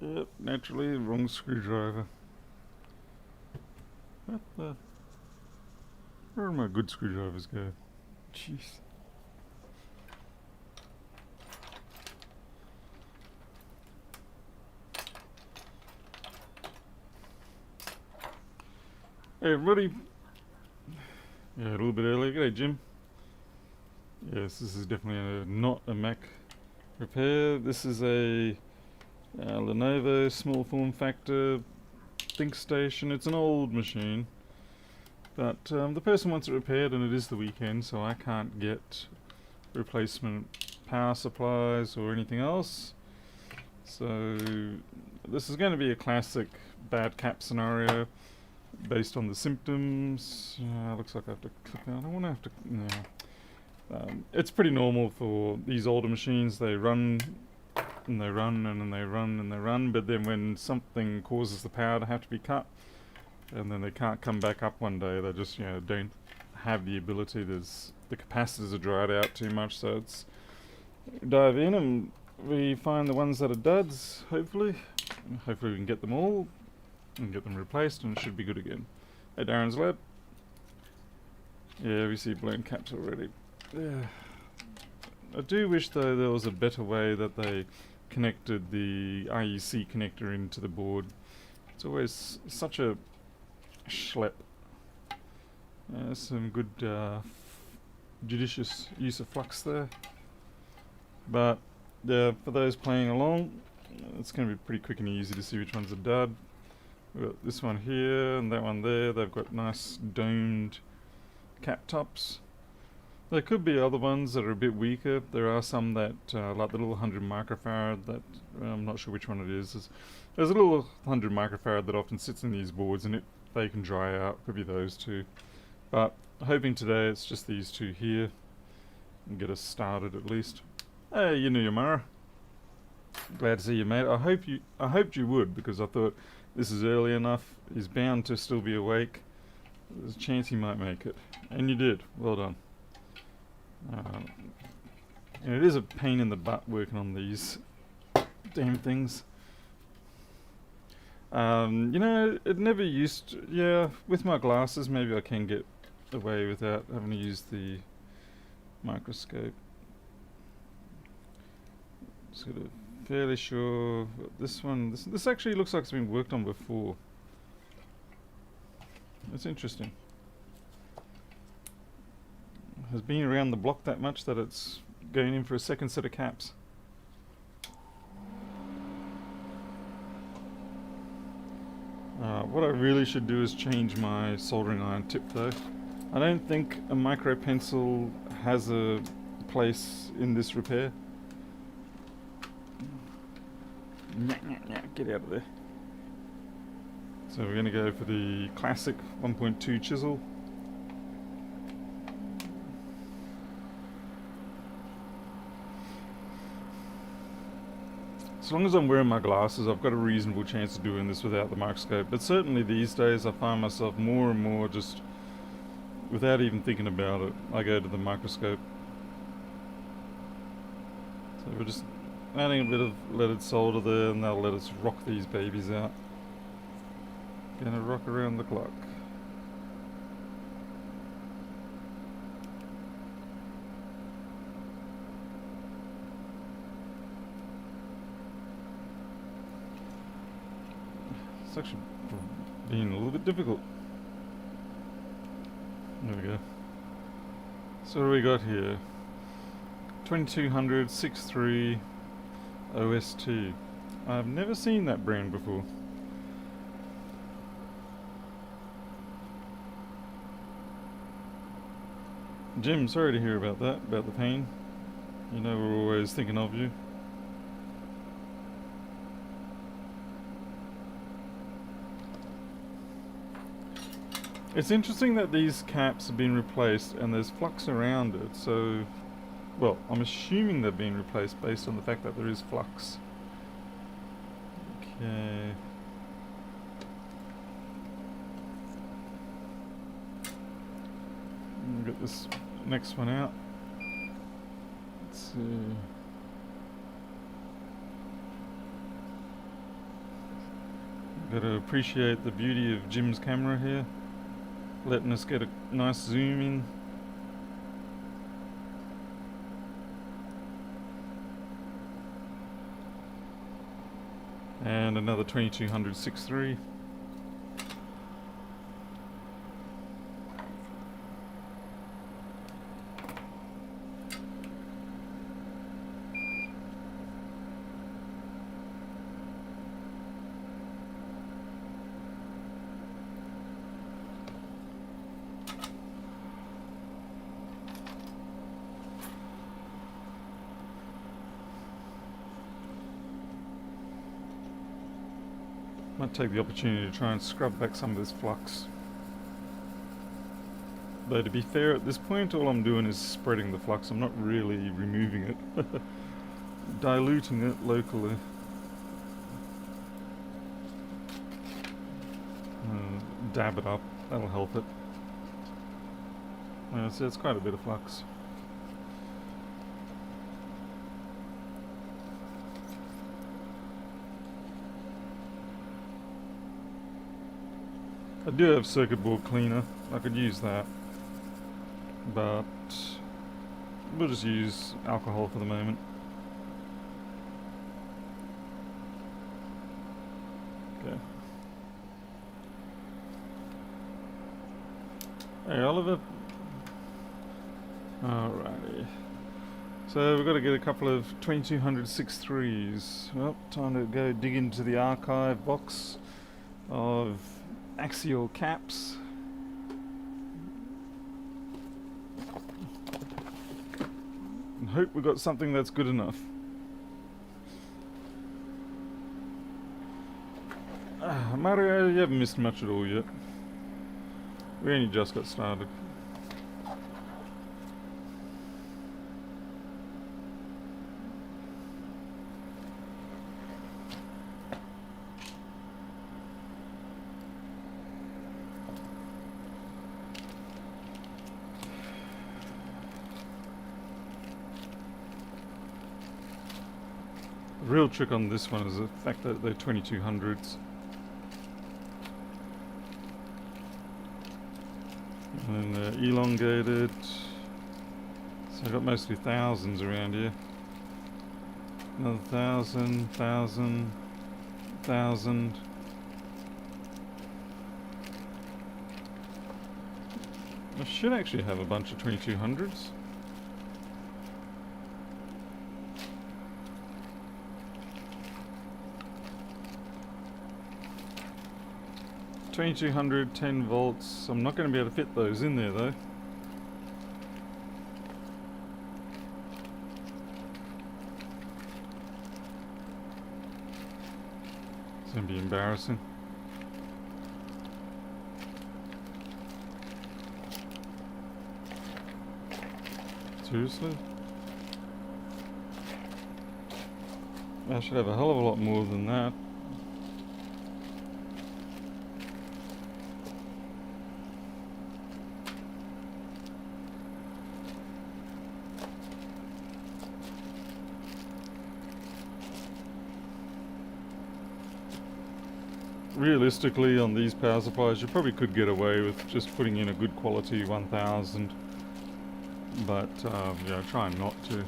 Yep, naturally, wrong screwdriver. What the? Where do my good screwdrivers go? Jeez. Hey everybody. Yeah, a little bit earlier. G'day Jim. Yes, this is definitely not a Mac repair. This is a Lenovo small form factor Think Station. It's an old machine, but the person wants it repaired and it is the weekend, so I can't get replacement power supplies or anything else. So this is going to be a classic bad cap scenario based on the symptoms. Looks like I have to click out. I don't want to have to. No. It's pretty normal for these older machines. They run and they run and then they run and they run, but then when something causes the power to have to be cut, and then they can't come back up one day, they just don't have the ability. The capacitors are dried out too much, so it's dive in and we find the ones that are duds. Hopefully we can get them all and get them replaced, and it should be good again. Hey, Darren's lab. Yeah, we see blown caps already. Yeah. I do wish though there was a better way that they connected the IEC connector into the board. It's always such a schlep. Some good judicious use of flux there. But yeah, for those playing along, it's going to be pretty quick and easy to see which one's a dud. We've got this one here and that one there. They've got nice domed cap tops. There could be other ones that are a bit weaker. There are some that, like the little 100 microfarad, that I'm not sure which one it is. There's a little 100 microfarad that often sits in these boards, and they can dry out. Could be those two. But hoping today it's just these two here and get us started at least. Hey, you knew Yamara. Glad to see you, mate. I hoped you would, because I thought this is early enough. He's bound to still be awake. There's a chance he might make it, and you did. Well done. And it is a pain in the butt working on these damn things. It never used to, yeah, with my glasses maybe I can get away without having to use the microscope. Sort of fairly sure this one, this actually looks like it's been worked on before. That's interesting. Has been around the block that much that it's going in for a second set of caps. What I really should do is change my soldering iron tip though. I don't think a micro pencil has a place in this repair. Get out of there. So we're going to go for the classic 1.2 chisel. As long as I'm wearing my glasses, I've got a reasonable chance of doing this without the microscope. But certainly these days I find myself more and more just, without even thinking about it, I go to the microscope. So we're just adding a bit of leaded solder there, and that'll let us rock these babies out. Gonna rock around the clock. It's actually being a little bit difficult. There we go. So what do we got here? 2200 63 OST. I've never seen that brand before. Jim, sorry to hear about that, about the pain. You know we're always thinking of you. It's interesting that these caps have been replaced and there's flux around it, so... Well, I'm assuming they've been replaced based on the fact that there is flux. Okay... Get this next one out. Let's see... Gotta appreciate the beauty of Jim's camera here, letting us get a nice zoom in. And another 2200 6.3. Might take the opportunity to try and scrub back some of this flux. Though to be fair, at this point all I'm doing is spreading the flux, I'm not really removing it. Diluting it locally. Dab it up, that'll help it. So it's quite a bit of flux. I do have circuit board cleaner, I could use that, but we'll just use alcohol for the moment. Okay. Hey Oliver. Alrighty. So we've got to get a couple of 2200 6.3s. Well, time to go dig into the archive box of axial caps. And hope we got something that's good enough. Mario, you haven't missed much at all yet. We only just got started. The real trick on this one is the fact that they're 2200s. And they're elongated. So I've got mostly thousands around here. Another 1,000, 1,000, 1,000. I should actually have a bunch of 2200s. $2,200, 10 volts. I'm not going to be able to fit those in there though. It's going to be embarrassing. Seriously? I should have a hell of a lot more than that. Realistically, on these power supplies, you probably could get away with just putting in a good quality 1000, but yeah, trying not to.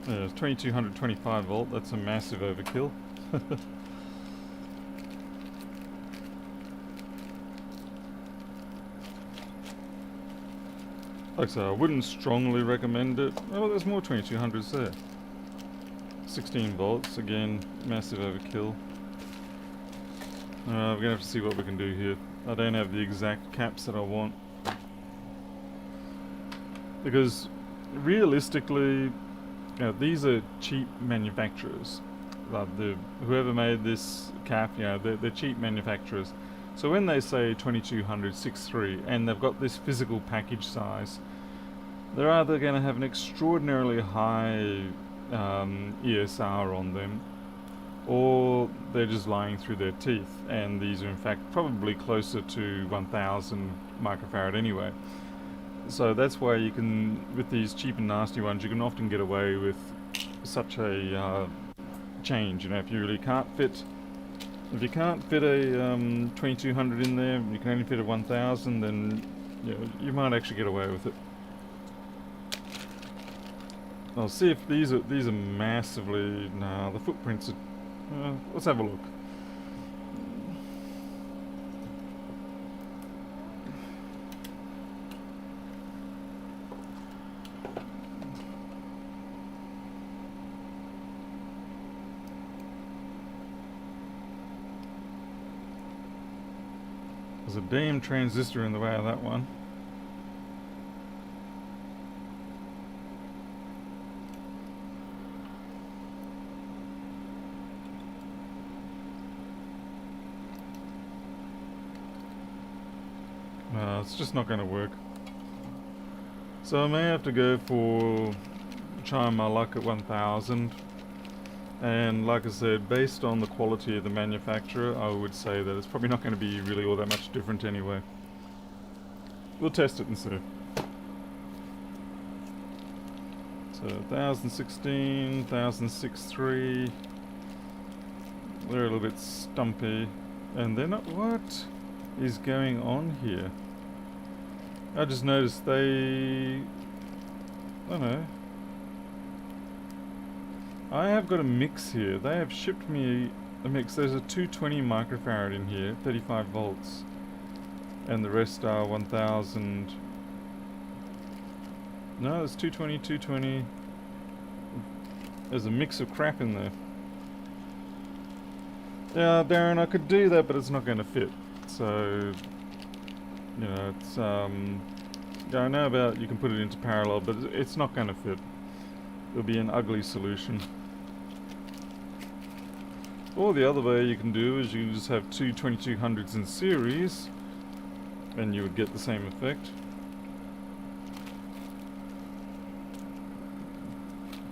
Yeah, 2200 25 volt, that's a massive overkill. Like I say, I wouldn't strongly recommend it. Oh, there's more 2200s there. 16 volts, again, massive overkill. We're going to have to see what we can do here. I don't have the exact caps that I want. Because, realistically, you know, these are cheap manufacturers. Whoever made this cap, you know, they're cheap manufacturers. So when they say 2200 6.3 and they've got this physical package size, they're either going to have an extraordinarily high ESR on them, or they're just lying through their teeth, and these are in fact probably closer to 1000 microfarad anyway. So that's why you can, with these cheap and nasty ones, you can often get away with such a change. You know, if you really can't fit, if you can't fit a 2200 in there, you can only fit a 1000, then you know, you might actually get away with it. I'll see if these are massively. Nah, the footprints are. Let's have a look. There's a damn transistor in the way of that one. No, it's just not going to work. So I may have to go for trying my luck at 1000. And like I said, based on the quality of the manufacturer, I would say that it's probably not going to be really all that much different anyway. We'll test it and see. So 1016, 1063. They're a little bit stumpy. And they're not... What is going on here? I just noticed they... I don't know. I have got a mix here. They have shipped me a mix. There's a 220 microfarad in here, 35 volts. And the rest are 1000. No, there's 220, 220. There's a mix of crap in there. Yeah, Darren, I could do that, but it's not going to fit. So, you know, it's, yeah, I know about you can put it into parallel, but it's not going to fit. It'll be an ugly solution. Or the other way you can do is you can just have two 2200s in series, and you would get the same effect.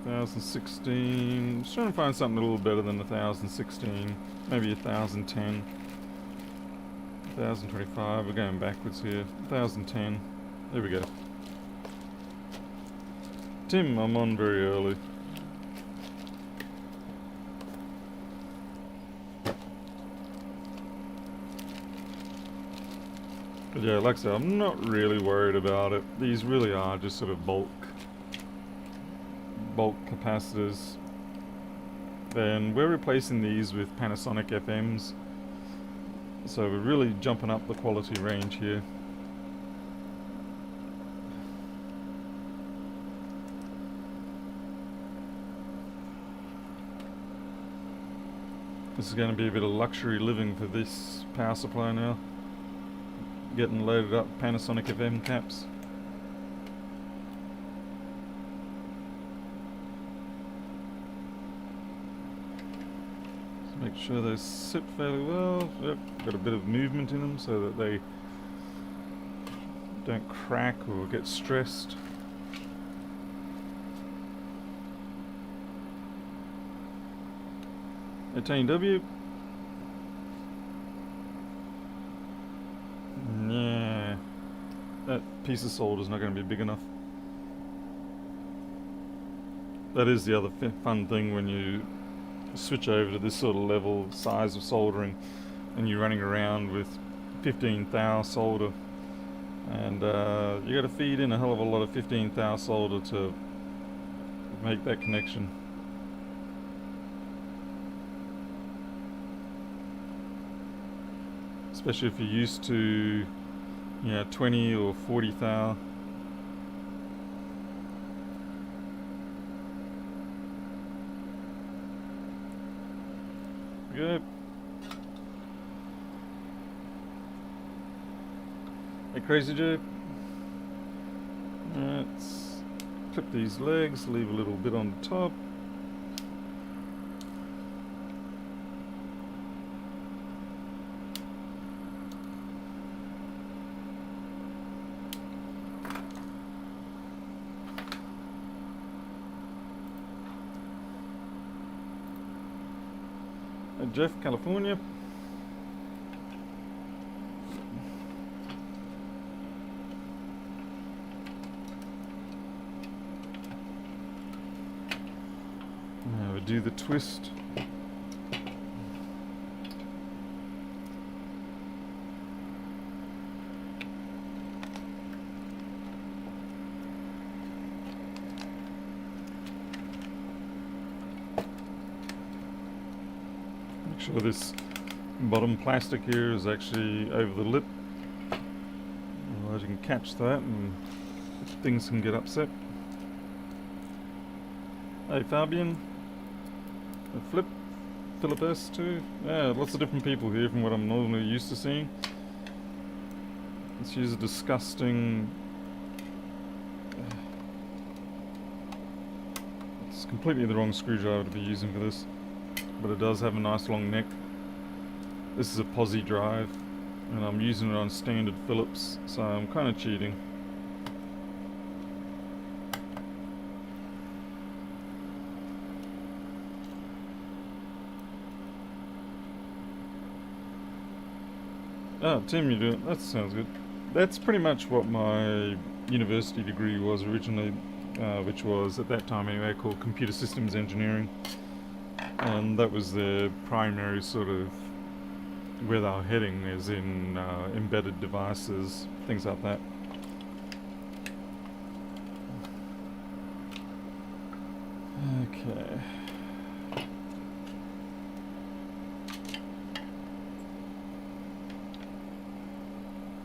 1016. Just trying to find something a little better than 1016. Maybe 1010. 1025. We're going backwards here. 1010. There we go. Tim, I'm on very early. But yeah, like I said, I'm not really worried about it. These really are just sort of bulk capacitors. Then we're replacing these with Panasonic FMs. So we're really jumping up the quality range here. This is going to be a bit of luxury living for this power supply now. Getting loaded up Panasonic FM caps. Just make sure those sit fairly well. Yep, got a bit of movement in them so that they don't crack or get stressed. W. Yeah, that piece of solder is not going to be big enough. That is the other fun thing when you switch over to this sort of level size of soldering and you're running around with 15 thou solder, and you got to feed in a hell of a lot of 15 thou solder to make that connection. Especially if you're used to, you know, 20 or 40 thou. Good. Hey, Crazy Joe. Let's clip these legs, leave a little bit on the top. Jeff, California. We're do the twist. Make sure this bottom plastic here is actually over the lip. Otherwise you can catch that and things can get upset. Hey Fabian, Philip S too. Yeah, lots of different people here from what I'm normally used to seeing. Let's use a disgusting... It's completely the wrong screwdriver to be using for this, but it does have a nice long neck. This is a posi drive, and I'm using it on standard Phillips, so I'm kind of cheating. Oh, Tim, you do it. That sounds good. That's pretty much what my university degree was originally, which was, at that time anyway, called Computer Systems Engineering. And that was the primary sort of where they were heading, is in embedded devices, things like that. Okay.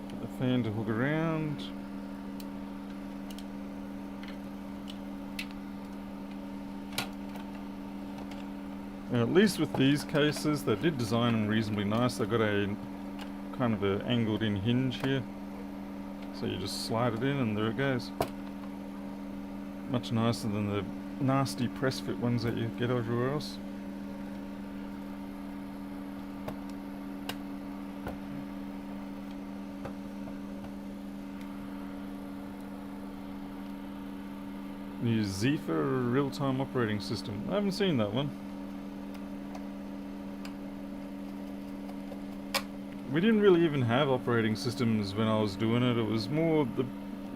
Get the fan to hook around. Now, at least with these cases, they did design them reasonably nice. They've got a kind of an angled in hinge here. So you just slide it in and there it goes. Much nicer than the nasty press fit ones that you get everywhere else. Use Zephyr real-time operating system. I haven't seen that one. We didn't really even have operating systems when I was doing it. It was more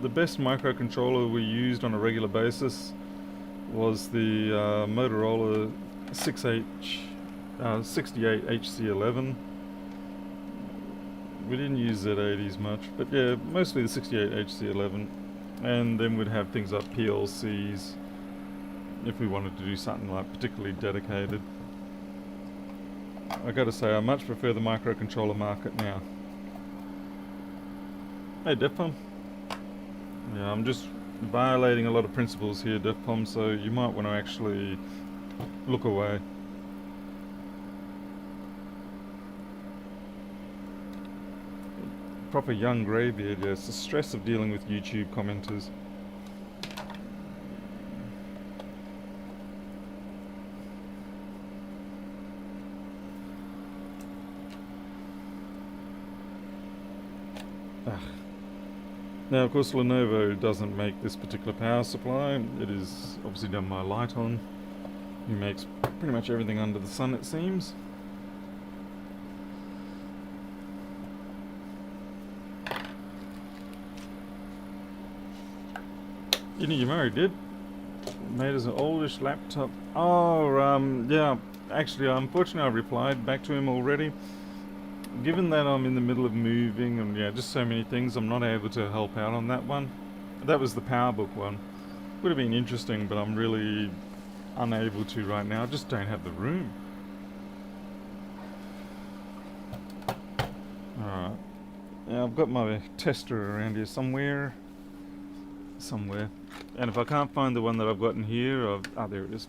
the best microcontroller we used on a regular basis was the Motorola 68HC11. We didn't use Z80s much, but yeah, mostly the 68HC11. And then we'd have things like PLCs if we wanted to do something like particularly dedicated. I gotta say, I much prefer the microcontroller market now. Hey Defpom. Yeah, I'm just violating a lot of principles here, Defpom, so you might want to actually look away. Proper young greybeard, yeah, it's the stress of dealing with YouTube commenters. Now, of course, Lenovo doesn't make this particular power supply. It is obviously done by Lighton, who makes pretty much everything under the sun, it seems. Yamari did. Made us an oldish laptop. Oh, yeah. Actually, unfortunately, I replied back to him already. Given that I'm in the middle of moving and yeah, just so many things, I'm not able to help out on that one. That was the PowerBook one. Would have been interesting, but I'm really unable to right now. I just don't have the room. Alright. Yeah, I've got my tester around here somewhere. And if I can't find the one that I've got in here, there it is.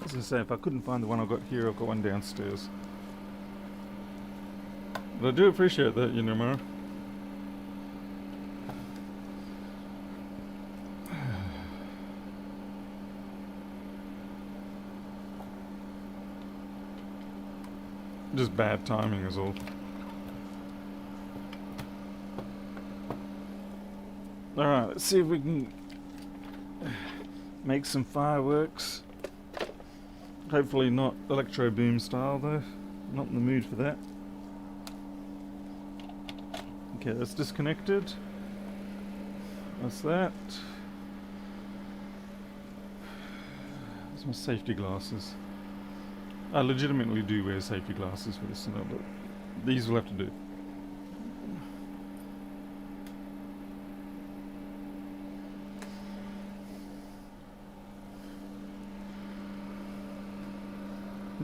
As I say, if I couldn't find the one I've got here, I've got one downstairs. But I do appreciate that, Yamara. Just bad timing is all. Alright, let's see if we can make some fireworks. Hopefully not electro boom style though. Not in the mood for that. Okay, that's disconnected. That's that. Let's Safety glasses. I legitimately do wear safety glasses for this, but these will have to do.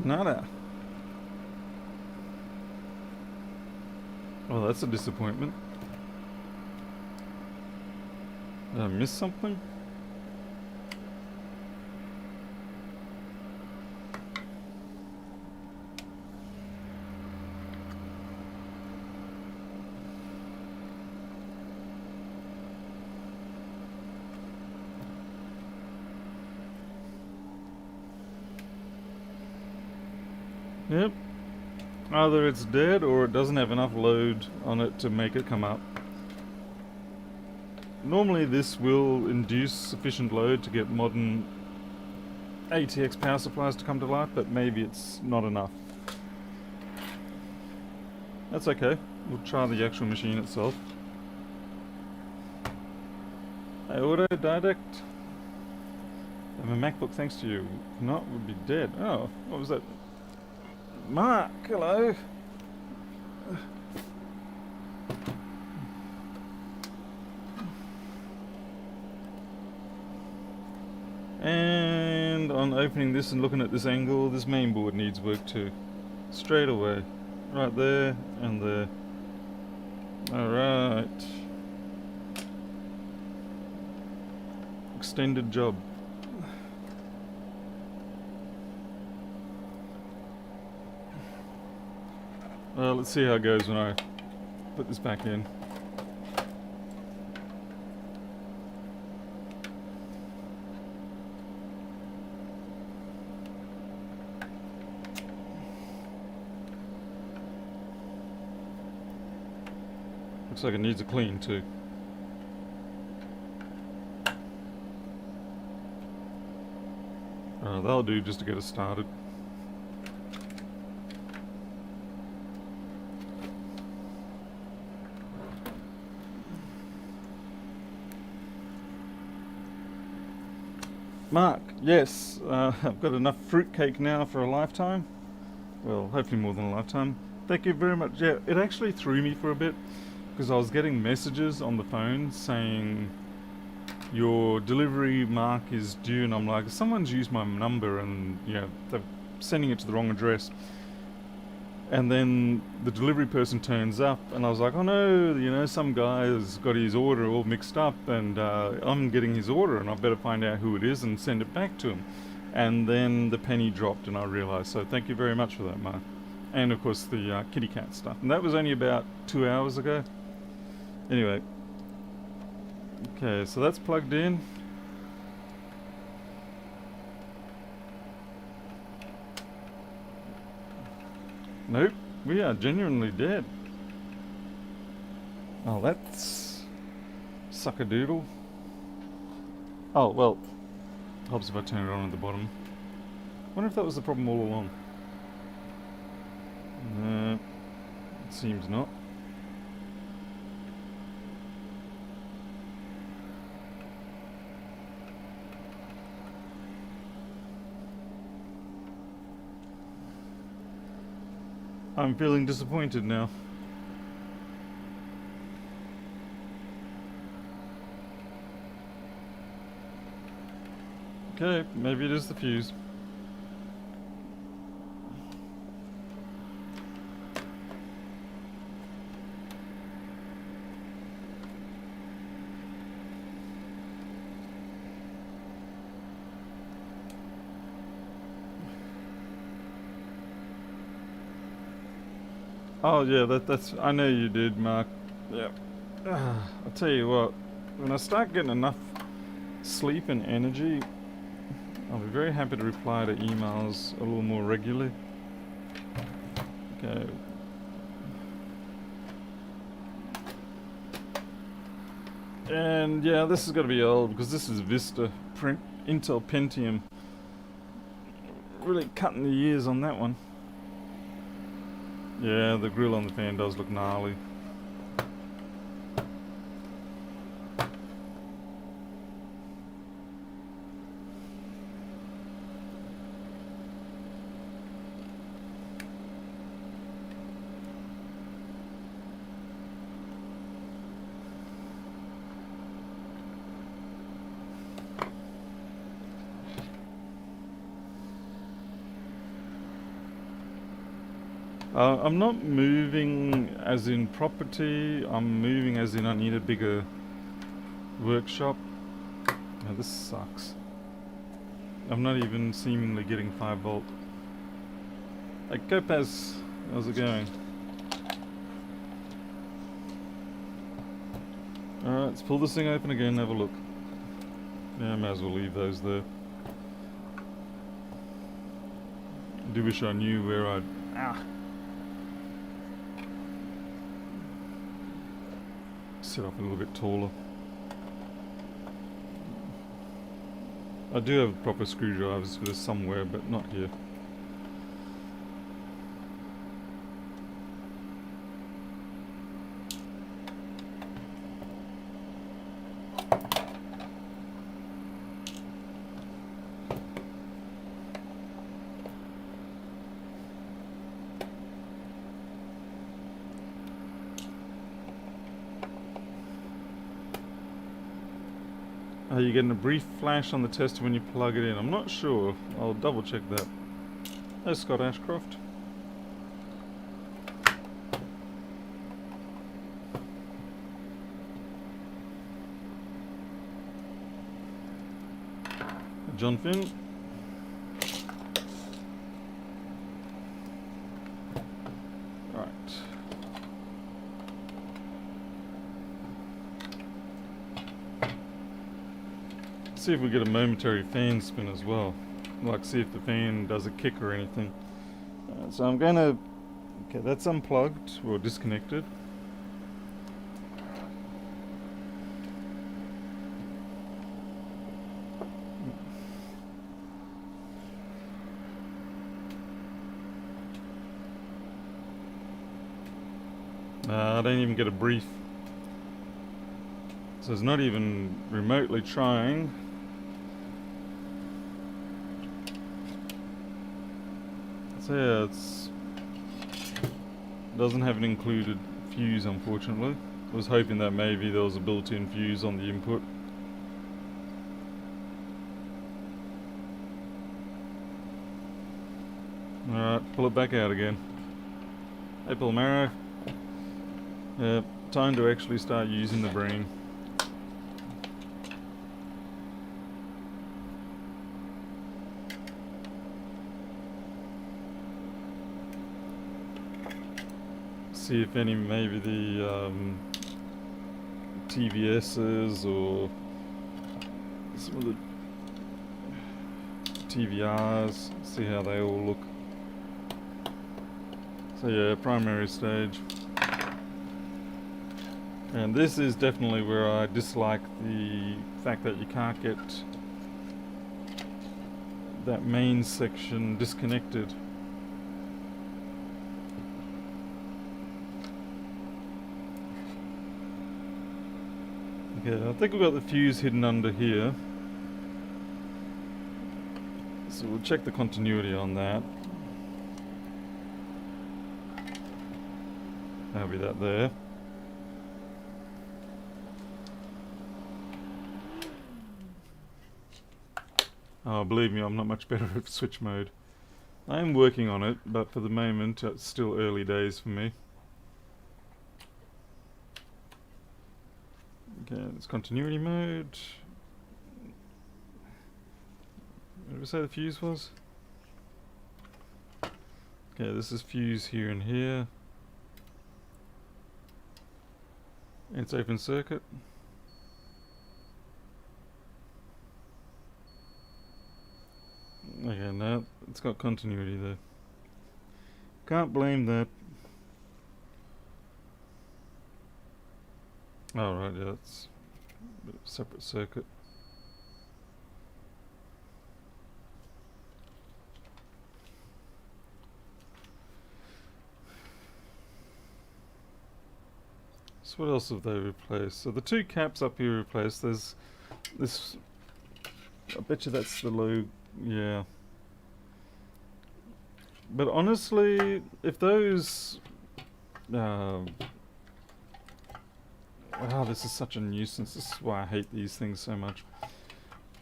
Nada. Well, that's a disappointment. Did I miss something? Yep. Either it's dead or it doesn't have enough load on it to make it come up. Normally this will induce sufficient load to get modern ATX power supplies to come to life, but maybe it's not enough. That's okay. We'll try the actual machine itself. Hey, autodidact. I have a MacBook thanks to you. If not, would be dead. Oh, what was that? Mark, hello. And on opening this and looking at this angle, this main board needs work too. Straight away. Right there and there. Alright. Extended job. Well, let's see how it goes when I put this back in. Looks like it needs a clean too. That'll do just to get us started. Mark, yes, I've got enough fruitcake now for a lifetime. Well, hopefully more than a lifetime. Thank you very much. Yeah, it actually threw me for a bit because I was getting messages on the phone saying your delivery, Mark, is due, and I'm like, someone's used my number and they're sending it to the wrong address. And then the delivery person turns up and I was like, oh no, some guy has got his order all mixed up and I'm getting his order and I better find out who it is and send it back to him. And then the penny dropped and I realised, so thank you very much for that, Mark. And of course the kitty cat stuff. And that was only about 2 hours ago. Anyway. Okay, so that's plugged in. Nope, we are genuinely dead. Oh, that's suckadoodle. Oh, well, helps if I turn it on at the bottom. Wonder if that was the problem all along. It seems not. I'm feeling disappointed now. Okay, maybe it is the fuse. Oh yeah, that's I know you did, Mark. Yeah. I'll tell you what, when I start getting enough sleep and energy, I'll be very happy to reply to emails a little more regularly. Okay. And yeah, this is going to be old because this is Vista print Intel Pentium. Really cutting the years on that one. Yeah, the grill on the fan does look gnarly. I'm not moving as in property, I'm moving as in I need a bigger workshop. Now this sucks. I'm not even seemingly getting 5 volt. Hey, Copaz, how's it going? Alright, let's pull this thing open again and have a look. Yeah, I might as well leave those there. I do wish I knew where I'd... set up a little bit taller. I do have proper screwdrivers for this somewhere, but not here. Are you getting a brief flash on the tester when you plug it in? I'm not sure. I'll double check that. Hey, Scott Ashcroft. John Finn. Right. See if we get a momentary fan spin as well. Like see if the fan does a kick or anything. So I'm going to... Okay, that's unplugged or disconnected. I don't even get a brief. So it's not even remotely trying. So yeah, it's doesn't have an included fuse, unfortunately. I was hoping that maybe there was a built-in fuse on the input. Alright, pull it back out again. Hey Palmero. Yeah, time to actually start using the brain. See if any, maybe the TVS's or some of the TVRs, see how they all look. So yeah, primary stage. And this is definitely where I dislike the fact that you can't get that main section disconnected. Okay, I think we've got the fuse hidden under here. So we'll check the continuity on that. That'll be that there. Oh, believe me, I'm not much better at switch mode. I am working on it, but for the moment it's still early days for me. Okay, it's continuity mode. What did we say the fuse was? Okay, this is fuse here and here. It's open circuit. Okay, now it's got continuity there. Can't blame that. Oh right, yeah, it's a bit of a separate circuit. So what else have they replaced? So the two caps up here replaced. There's this. I bet you that's the low. Yeah. But honestly, if those... this is such a nuisance. This is why I hate these things so much.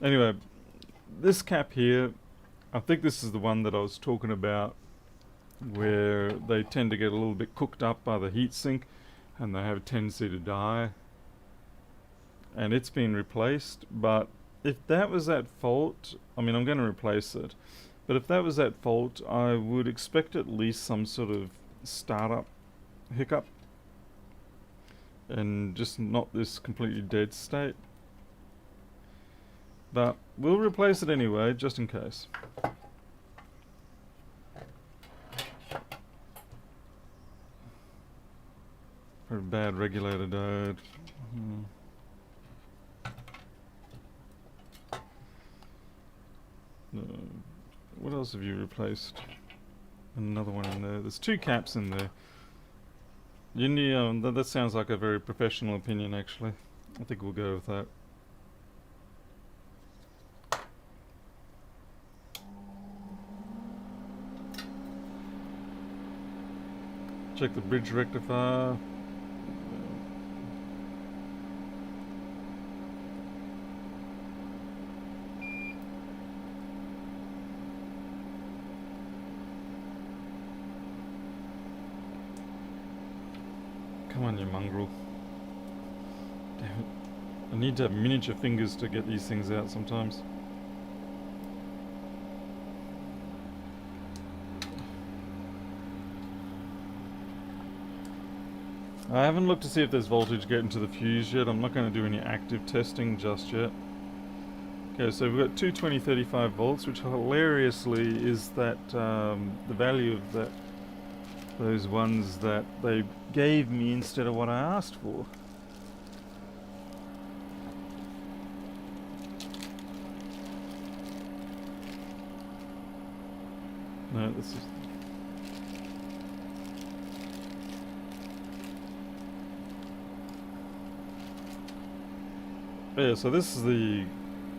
Anyway, this cap here, I think this is the one that I was talking about where they tend to get a little bit cooked up by the heatsink and they have a tendency to die. And it's been replaced, but if that was at fault, I mean, I'm going to replace it. But if that was at fault, I would expect at least some sort of startup hiccup and just not this completely dead state. But we'll replace it anyway, just in case. For a bad regulator diode. What else have you replaced? Another one in there. There's 2 caps in there. That sounds like a very professional opinion, actually. I think we'll go with that. Check the bridge rectifier. Come on, you mongrel. Damn it. I need to have miniature fingers to get these things out sometimes. I haven't looked to see if there's voltage getting to the fuse yet. I'm not going to do any active testing just yet. Okay, so we've got 220-35 volts, which hilariously is that the value of that those ones that they gave me instead of what I asked for. No, this is... Yeah, so this is the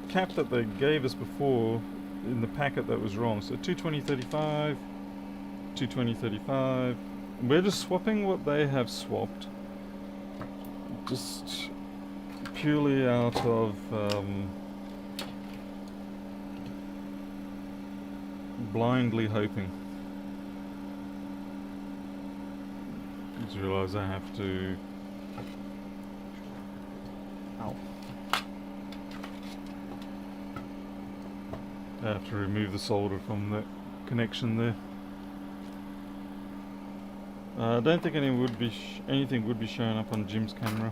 cap that they gave us before in the packet that was wrong. So 220-35, 220-35. We're just swapping what they have swapped. Just purely out of blindly hoping. I just realise I have to... Ow. I have to remove the solder from the connection there. I don't think anything would be showing up on Jim's camera.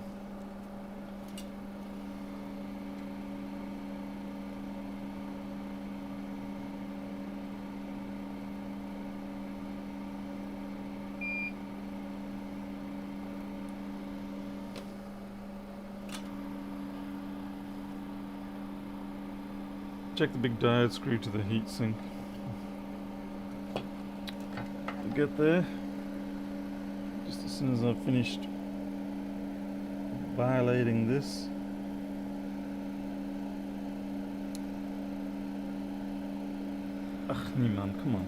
Check the big diode screw to the heatsink. Get there. Just as soon as I've finished violating this. Ach, niemand, come on.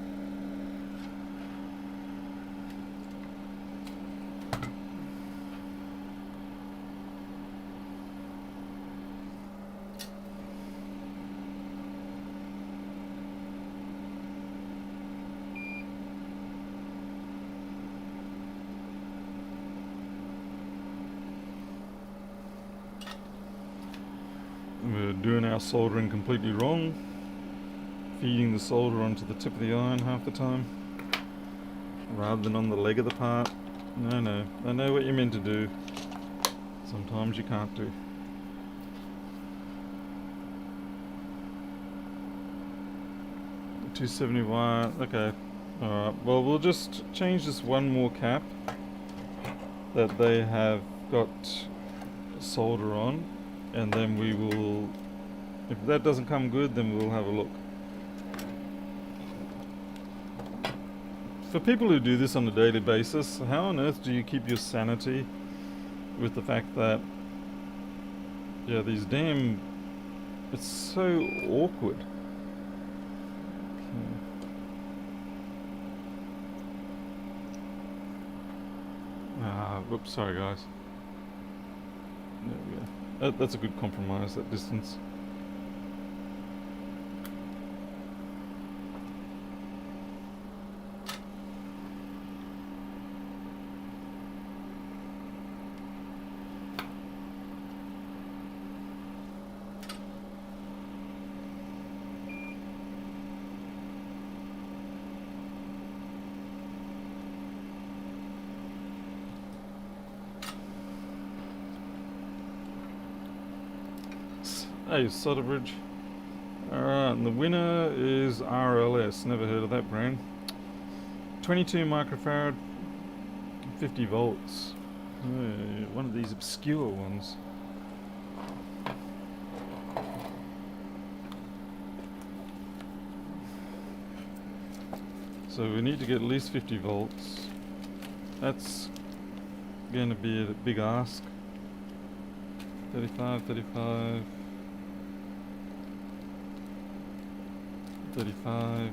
We're doing our soldering completely wrong. Feeding the solder onto the tip of the iron half the time, rather than on the leg of the part. No, I know what you're meant to do. Sometimes you can't do. The 270 wire, okay. Alright, well we'll just change this one more cap that they have got solder on, and then we will, if that doesn't come good, then we'll have a look. For people who do this on a daily basis, how on earth do you keep your sanity with the fact that, yeah, these damn, it's so awkward. Okay. Whoops, sorry guys. There we go. That's a good compromise, that distance. Hey, Sutterbridge. Alright, and the winner is RLS. Never heard of that brand. 22 microfarad, 50 volts. One of these obscure ones. So we need to get at least 50 volts. That's going to be a big ask. 35, 35, 35.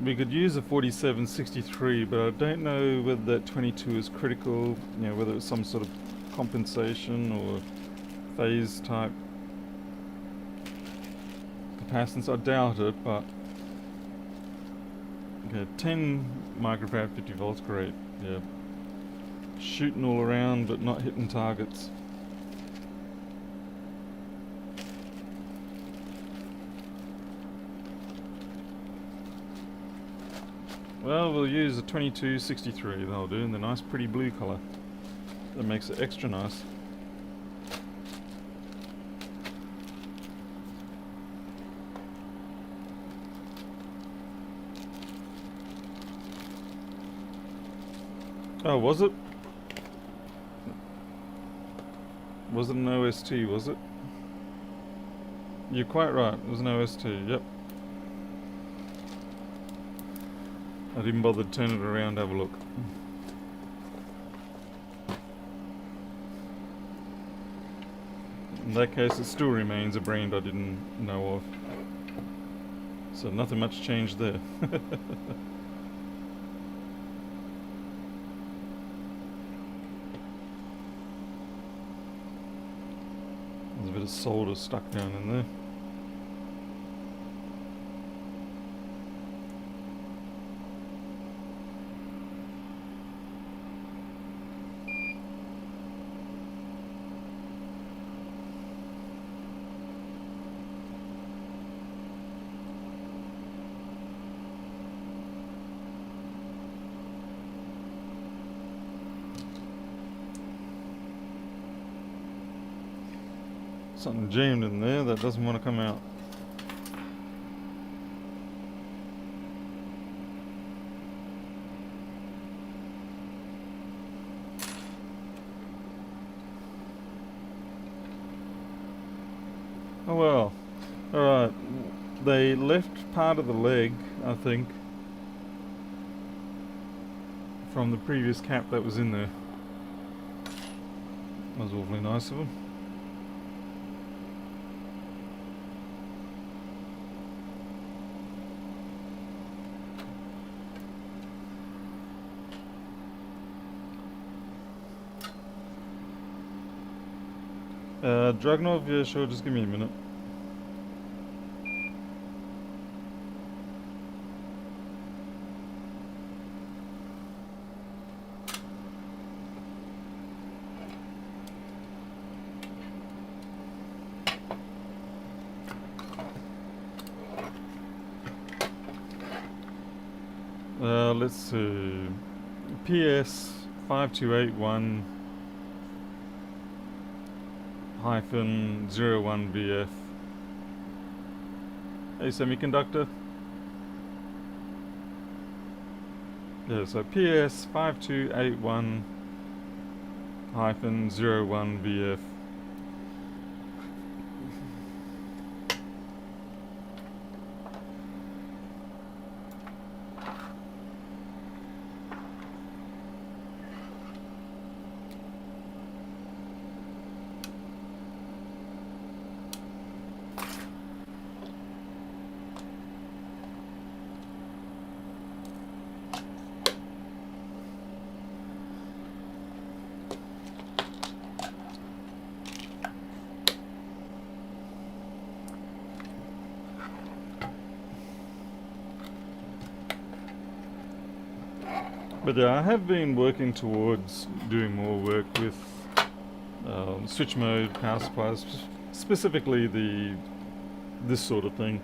We could use a 4763, but I don't know whether that 22 is critical, you know, whether it's some sort of compensation or phase type capacitance. I doubt it, but okay, 10 microfarad, 50 volts, great, yeah. Shooting all around, but not hitting targets. Well, we'll use a 2263, that'll do, in the nice pretty blue colour. That makes it extra nice. Oh, was it? Was it an OST, was it? You're quite right, it was an OST, yep. I didn't bother to turn it around to have a look. In that case, it still remains a brand I didn't know of. So nothing much changed there. There's a bit of solder stuck down in there. Something jammed in there that doesn't want to come out. Oh well. Alright. They left part of the leg, I think, from the previous cap that was in there. That was awfully nice of them. Dragunov, yeah, sure, just give me a minute. Let's see. PS 5281 hyphen 01 VF. A semiconductor. Yeah, so PS 5281 hyphen 01 VF. But I have been working towards doing more work with switch mode power supplies, specifically this sort of thing,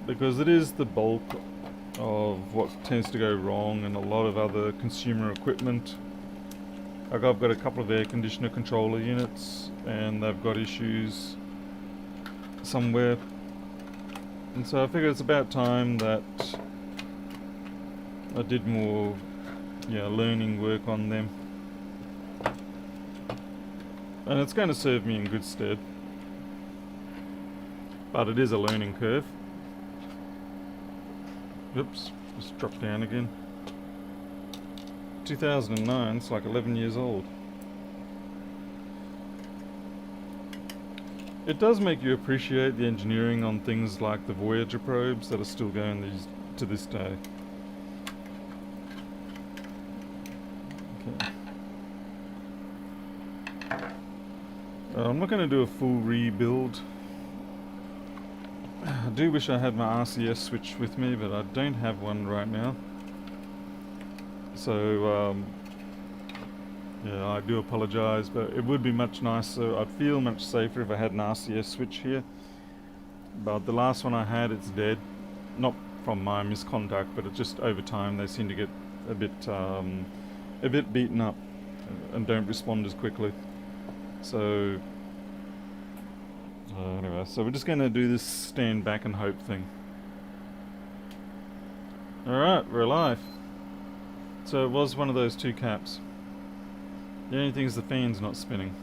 because it is the bulk of what tends to go wrong in a lot of other consumer equipment. Like I've got a couple of air conditioner controller units and they've got issues somewhere. And so I figure it's about time that I did more learning work on them. And it's going to serve me in good stead. But it is a learning curve. Oops, just dropped down again. 2009, it's like 11 years old. It does make you appreciate the engineering on things like the Voyager probes that are still going to this day. Okay. I'm not going to do a full rebuild. I do wish I had my RCS switch with me, but I don't have one right now. So, yeah, I do apologise, but it would be much nicer. I'd feel much safer if I had an RCS switch here. But the last one I had, it's dead. Not from my misconduct, but it just over time they seem to get a bit beaten up and don't respond as quickly. So anyway, so we're just going to do this stand back and hope thing. Alright, we're alive. So it was one of those two caps. The only thing is the fan's not spinning.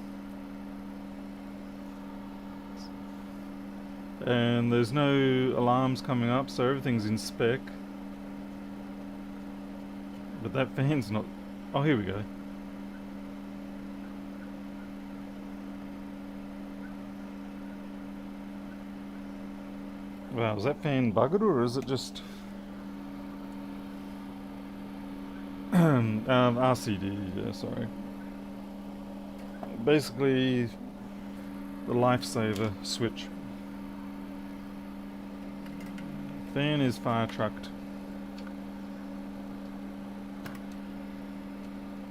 And there's no alarms coming up, so everything's in spec. But that fan's not... Oh, here we go. Wow, is that fan buggered or is it just... RCD, yeah, sorry. Basically, the lifesaver switch. Fan is fire trucked.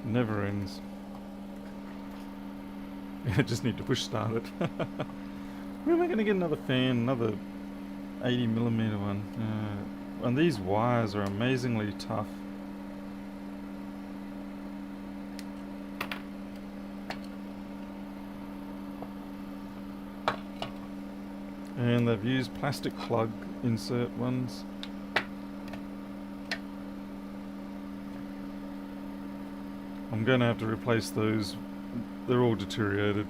Never ends. I just need to push start it. Where am I going to get another fan? Another 80mm one. And these wires are amazingly tough. And they've used plastic plug insert ones. I'm going to have to replace those. They're all deteriorated.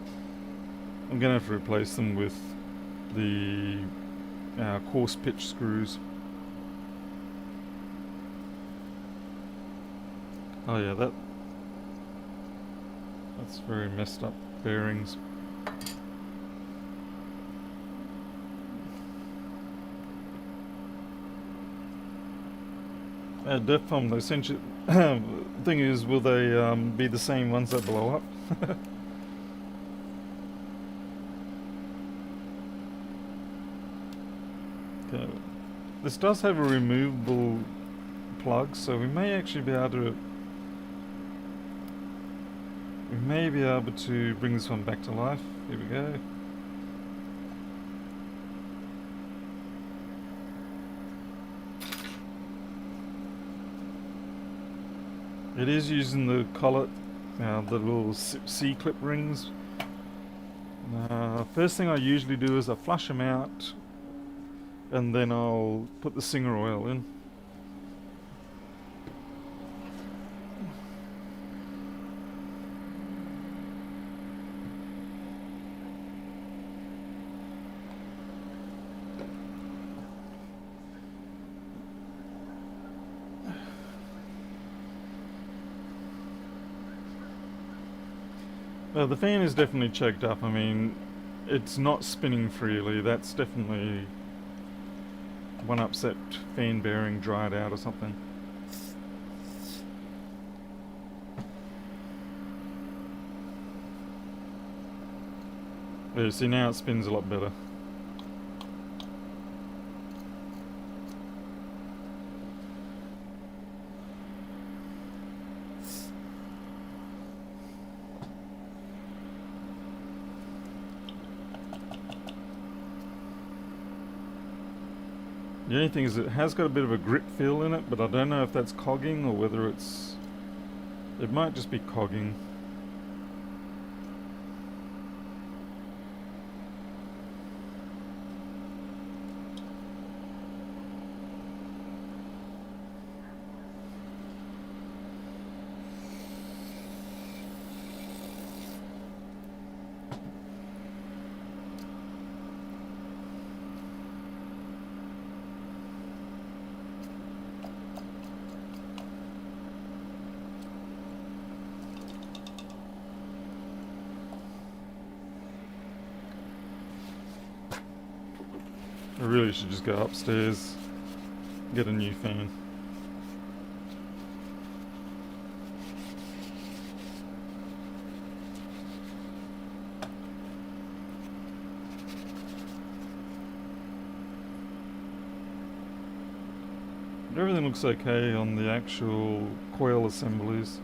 I'm going to have to replace them with the coarse pitch screws. Oh yeah, that's very messed up bearings. DEFCON, essentially, thing is, will they be the same ones that blow up? Okay. This does have a removable plug, so we may actually be able to... We may be able to bring this one back to life. Here we go. It is using the collet, the little C-clip rings. First thing I usually do is I flush them out and then I'll put the Singer oil in. The fan is definitely choked up. I mean, it's not spinning freely. That's definitely one upset fan bearing dried out or something. Yeah, see, now it spins a lot better. The only thing is it has got a bit of a grip feel in it, but I don't know if that's cogging or whether it's... It might just be cogging. I really should just go upstairs, get a new fan. But everything looks okay on the actual coil assemblies.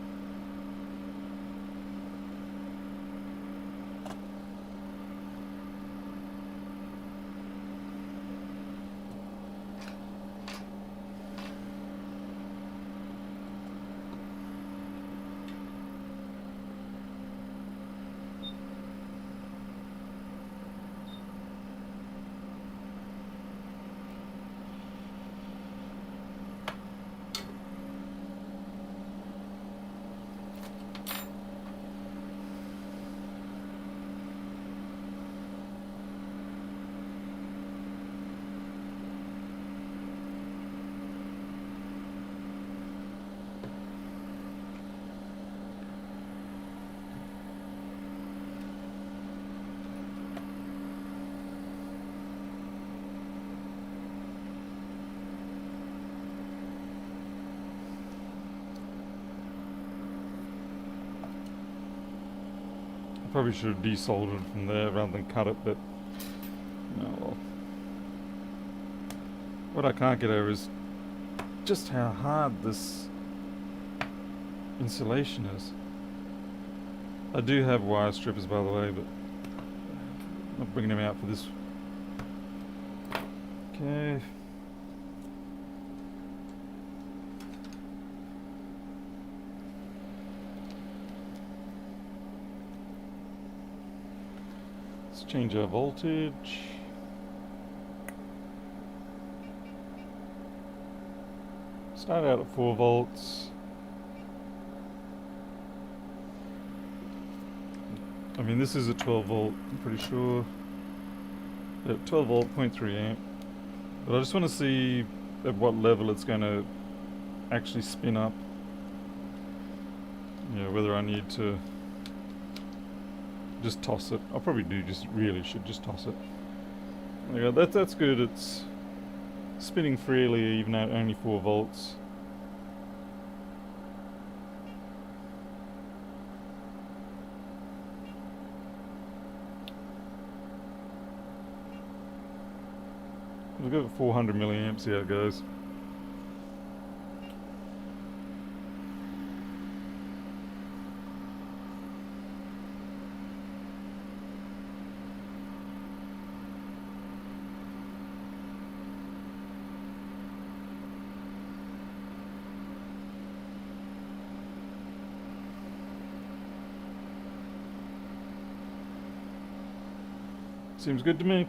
Probably should have desoldered from there rather than cut it, but oh well. What I can't get over is just how hard this insulation is. I do have wire strippers, by the way, but I'm not bringing them out for this. Okay. Change our voltage. Start out at 4 volts. I mean, this is a 12 volt, I'm pretty sure. Yeah, 12 volt, 0.3 amp. But I just want to see at what level it's going to actually spin up. Yeah, whether I need to just toss it. I probably do really should just toss it. There you go, that's good. It's spinning freely even at only 4 volts. We'll go at 400 milliamps, see how it goes. Seems good to me.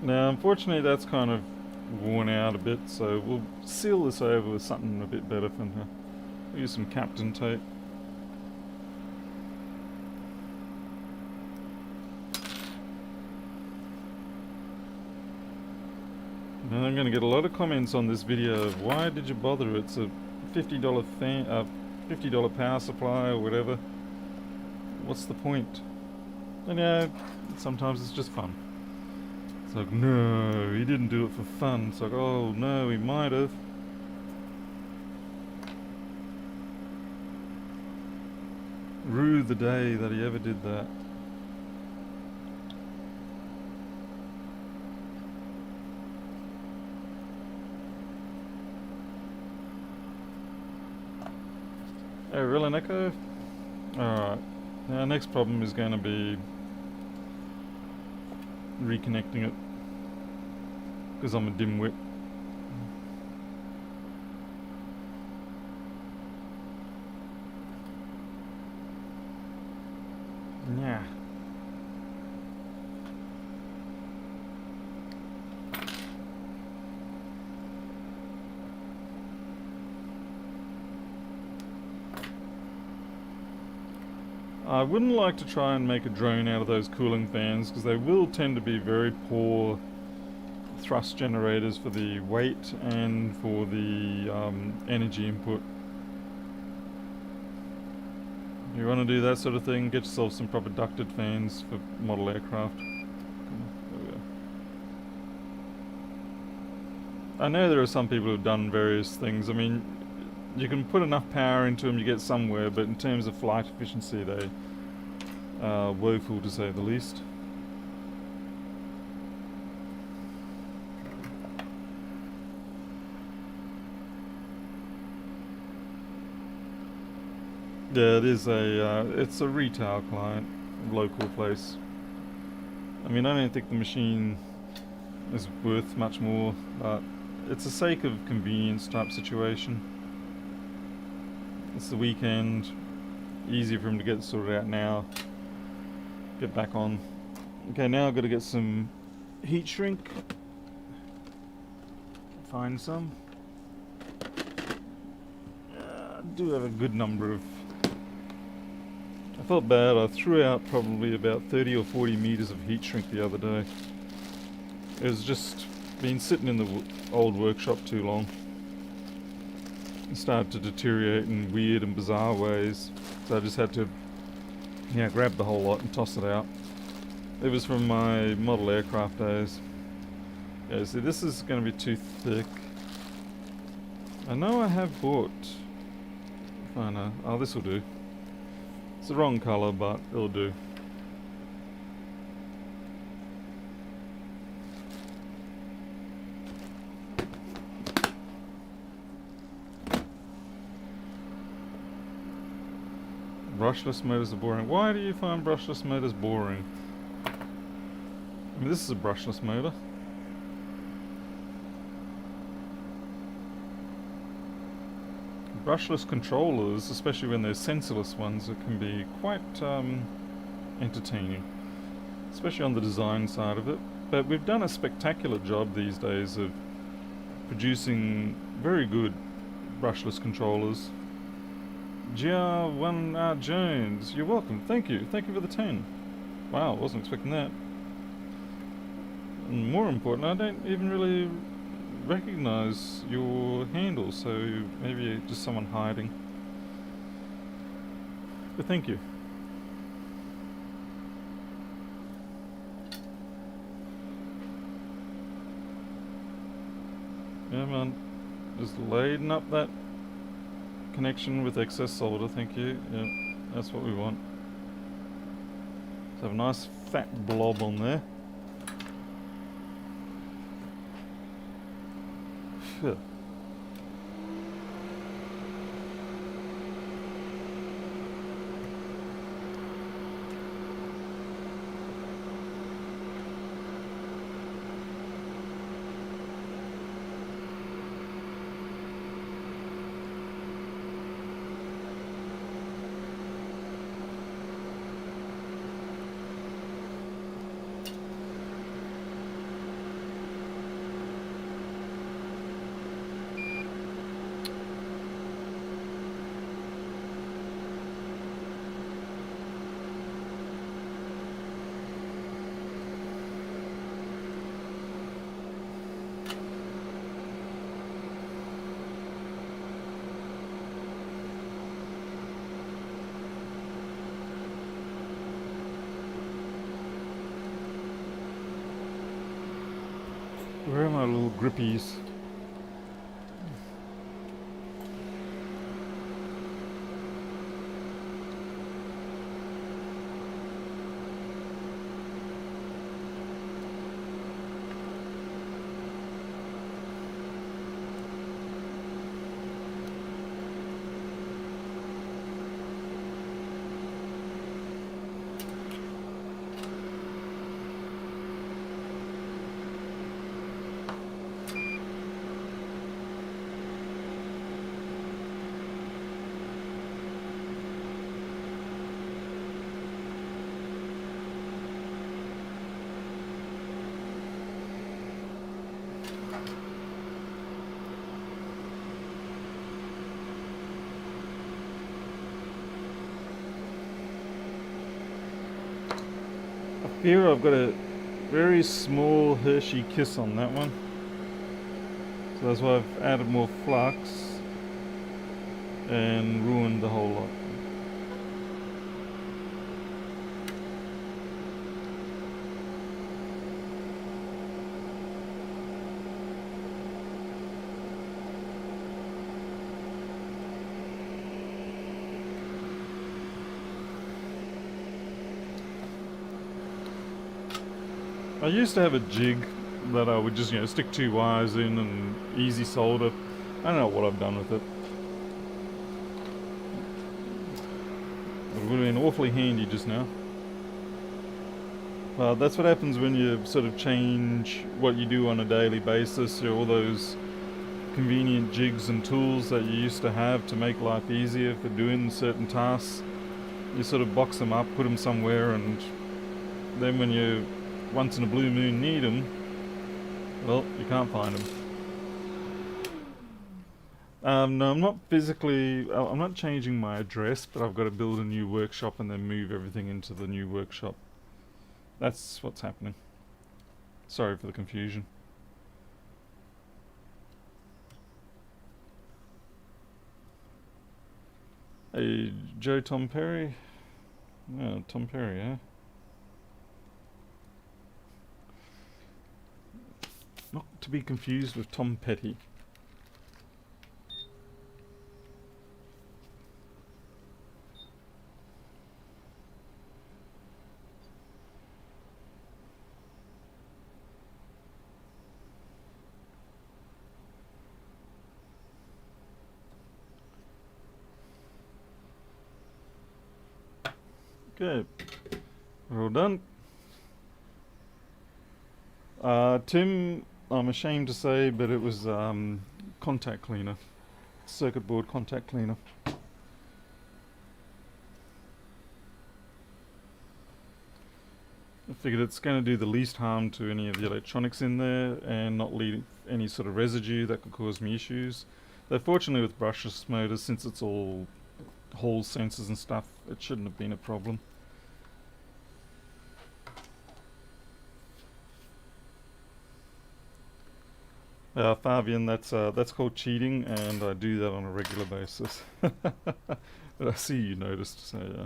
Now, unfortunately, that's kind of worn out a bit, so we'll seal this over with something a bit better from here. We'll use some Captain tape. And I'm going to get a lot of comments on this video of why did you bother? It's a $50 fan, $50 power supply or whatever. What's the point? And yeah, sometimes it's just fun. It's like, no, he didn't do it for fun. It's like, oh no, he might have. Rue the day that he ever did that. Oh, really, Neko? Alright. Now, next problem is going to be reconnecting it, because I'm a dimwit. Yeah. I wouldn't like to try and make a drone out of those cooling fans, because they will tend to be very poor thrust generators for the weight and for the energy input. You want to do that sort of thing, get yourself some proper ducted fans for model aircraft. There we go. I know there are some people who've done various things. I mean, you can put enough power into them, you get somewhere, but in terms of flight efficiency, they are woeful to say the least. Yeah, it is it's a retail client, local place. I mean, I don't think the machine is worth much more, but it's a sake of convenience type situation. It's the weekend, easy for him to get sorted out now, get back on. Okay, now I've got to get some heat shrink, find some. I do have a good number of. I felt bad, I threw out probably about 30 or 40 meters of heat shrink the other day. It was just been sitting in the old workshop too long. It started to deteriorate in weird and bizarre ways, so I just had to grab the whole lot and toss it out. It was from my model aircraft days. Yeah, see, this is going to be too thick. I know I have bought. I know. Oh, this will do. It's the wrong colour, but it'll do. Brushless motors are boring. Why do you find brushless motors boring? I mean, this is a brushless motor. Brushless controllers, especially when they're sensorless ones, it can be quite entertaining, especially on the design side of it. But we've done a spectacular job these days of producing very good brushless controllers. GR1R Jones, you're welcome. Thank you. Thank you for the 10. Wow, wasn't expecting that. And more important, I don't even really recognize your handle, so maybe you're just someone hiding. But thank you. Yeah, man. Just lading up that connection with excess solder, thank you. Yeah, that's what we want. Let's have a nice fat blob on there. Phew. Where are my little grippies? Here I've got a very small Hershey kiss on that one, so that's why I've added more flux and ruined the whole lot. I used to have a jig that I would just, stick 2 wires in and easy solder. I don't know what I've done with it. It would have been awfully handy just now. Well, that's what happens when you sort of change what you do on a daily basis. All those convenient jigs and tools that you used to have to make life easier for doing certain tasks. You sort of box them up, put them somewhere, and then when you once in a blue moon need them, well, you can't find them. No, I'm not physically. I'm not changing my address, but I've got to build a new workshop and then move everything into the new workshop. That's what's happening. Sorry for the confusion. Hey, Joe Tom Perry? No, Tom Perry, eh? Not to be confused with Tom Petty. Okay, we're all done. Tim, I'm ashamed to say, but it was contact cleaner, circuit board contact cleaner. I figured it's going to do the least harm to any of the electronics in there and not leave any sort of residue that could cause me issues. Though fortunately with brushless motors, since it's all Hall sensors and stuff, it shouldn't have been a problem. Fabian, that's called cheating, and I do that on a regular basis. But I see you noticed, so yeah.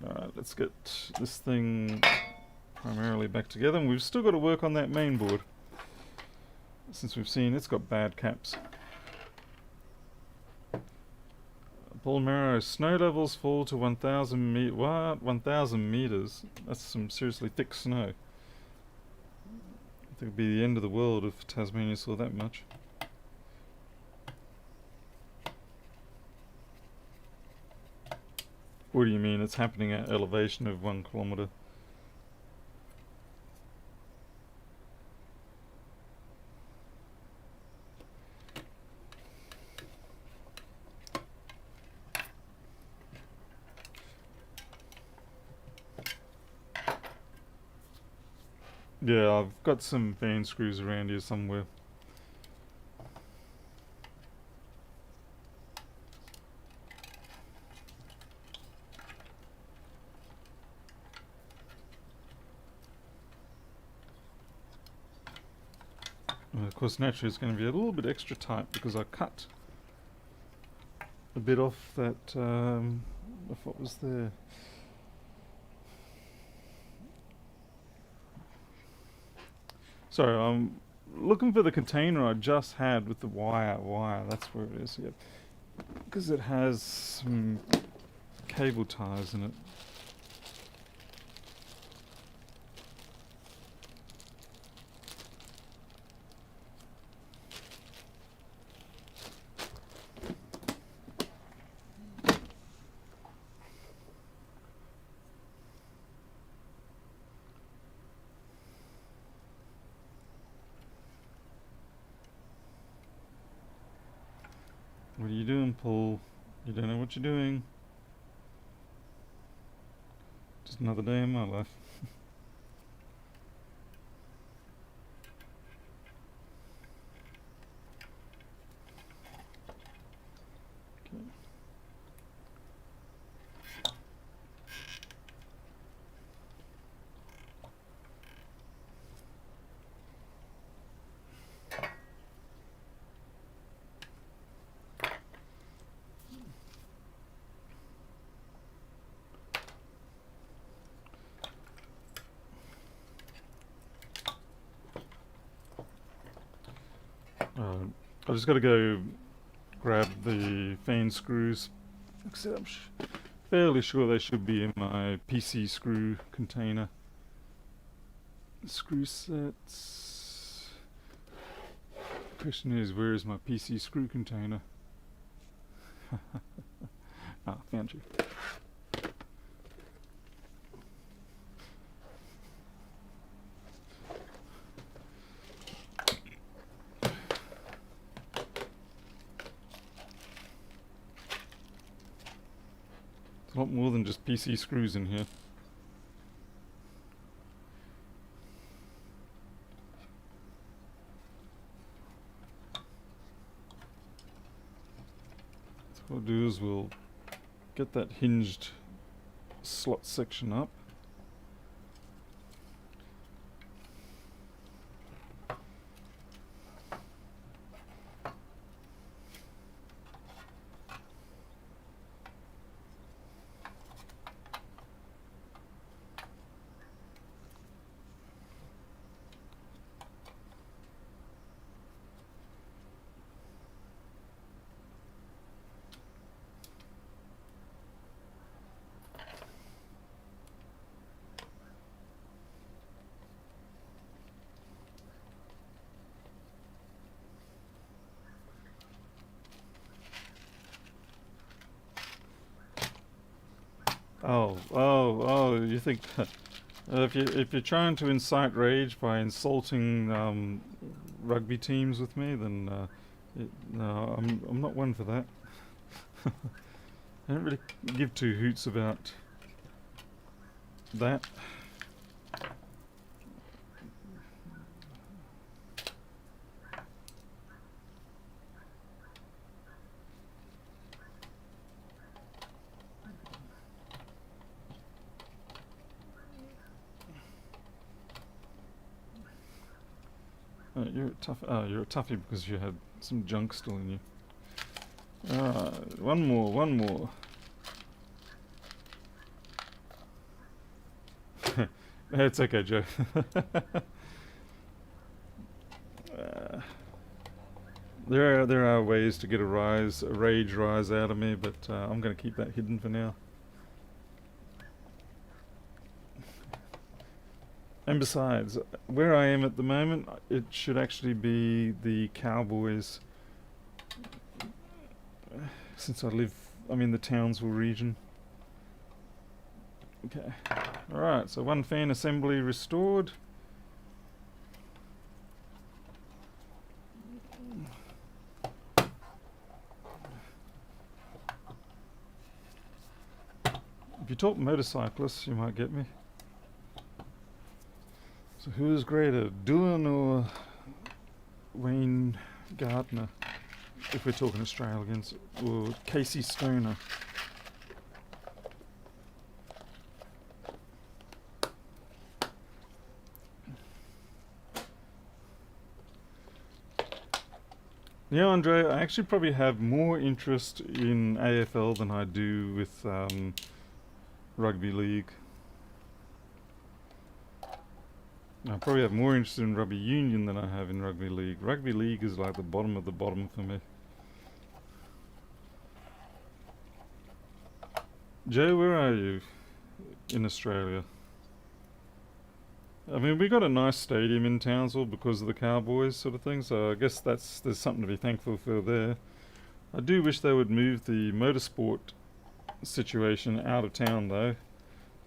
Alright, let's get this thing primarily back together, and we've still got to work on that main board, since we've seen it's got bad caps. Paul Mero, snow levels fall to 1,000 meters. What? 1,000 meters? That's some seriously thick snow. I think it'd be the end of the world if Tasmania saw that much. What do you mean it's happening at elevation of 1 kilometre? Yeah, I've got some fan screws around here somewhere. Of course, naturally it's going to be a little bit extra tight because I cut a bit off that, of what was there. Sorry, I'm looking for the container I just had with the wire, that's where it is, yep. Because it has some cable ties in it. What are you doing, Paul? You don't know what you're doing. Just another day in my life. I just got to go grab the fan screws. Except Fairly sure they should be in my PC screw container. Screw sets. Question is, where is my PC screw container? Ah, found you. A lot more than just PC screws in here. So what we'll do is we'll get that hinged slot section up. Oh! You think if you're trying to incite rage by insulting rugby teams with me, then no, I'm not one for that. I don't really give two hoots about that. You're a tough. Oh, you're a toughie because you had some junk still in you. One more. It's okay, Joe. There are ways to get a rage rise out of me, but I'm going to keep that hidden for now. And besides, where I am at the moment, it should actually be the Cowboys, since I'm in the Townsville region. Okay. Alright, so one fan assembly restored. If you talk motorcyclists, you might get me. So who is greater, Doohan or Wayne Gardner, if we're talking Australians, or Casey Stoner? Yeah, Andre, I actually probably have more interest in AFL than I do with rugby league. I probably have more interest in rugby union than I have in rugby league. Rugby league is like the bottom of the bottom for me. Joe, where are you in Australia? I mean, we got a nice stadium in Townsville because of the Cowboys sort of thing, so I guess there's something to be thankful for there. I do wish they would move the motorsport situation out of town though.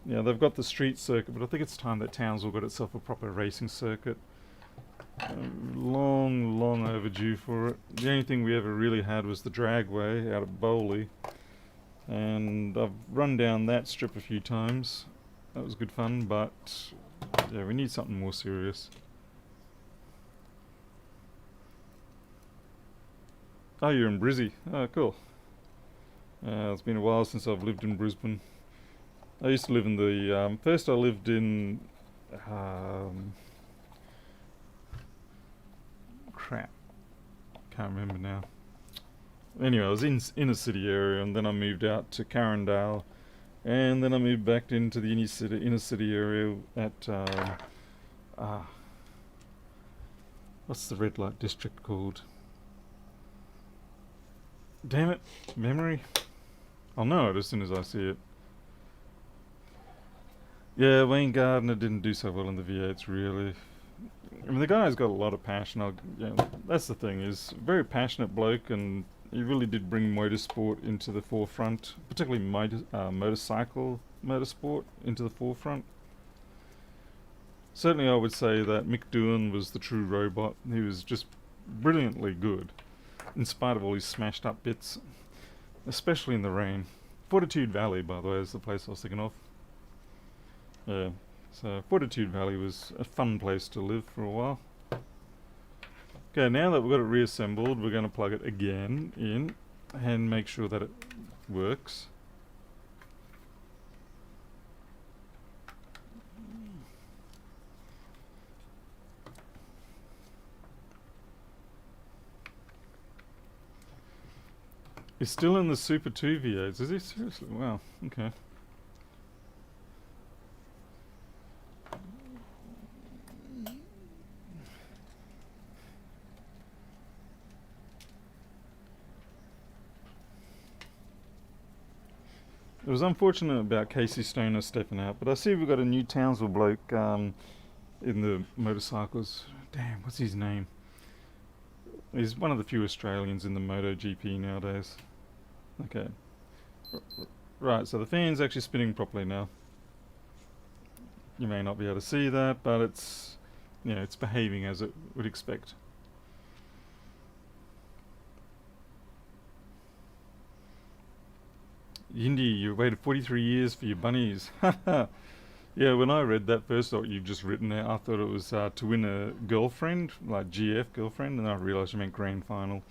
Yeah, they've got the street circuit, but I think it's time that Townsville got itself a proper racing circuit. Long overdue for it. The only thing we ever really had was the dragway out of Bowley, and I've run down that strip a few times. That was good fun, but yeah, we need something more serious. Oh, you're in Brizzy. Oh, cool. It's been a while since I've lived in Brisbane. I used to live in the... first I lived in... crap. Can't remember now. Anyway, I was in inner city area, and then I moved out to Carindale, and then I moved back into the inner city area at... what's the red light district called? Damn it, memory. I'll know it as soon as I see it. Yeah, Wayne Gardner didn't do so well in the V8s, really. I mean, the guy's got a lot of passion. That's the thing. He's a very passionate bloke, and he really did bring motorsport into the forefront, particularly motorsport into the forefront. Certainly, I would say that Mick Doohan was the true robot. He was just brilliantly good, in spite of all his smashed up bits, especially in the rain. Fortitude Valley, by the way, is the place I was thinking of. Yeah, so Fortitude Valley was a fun place to live for a while. Okay, now that we've got it reassembled, we're going to plug it again in and make sure that it works. He's still in the Super 2 V8s, is he? Seriously? Wow, okay. It was unfortunate about Casey Stoner stepping out, but I see we've got a new Townsville bloke in the motorcycles. Damn, what's his name? He's one of the few Australians in the MotoGP nowadays. Okay. Right, so the fan's actually spinning properly now. You may not be able to see that, but it's behaving as it would expect. Yindi, you waited 43 years for your bunnies. Yeah, when I read that first, what you've just written there, I thought it was to win a girlfriend, like GF girlfriend, and then I realised you meant grand final.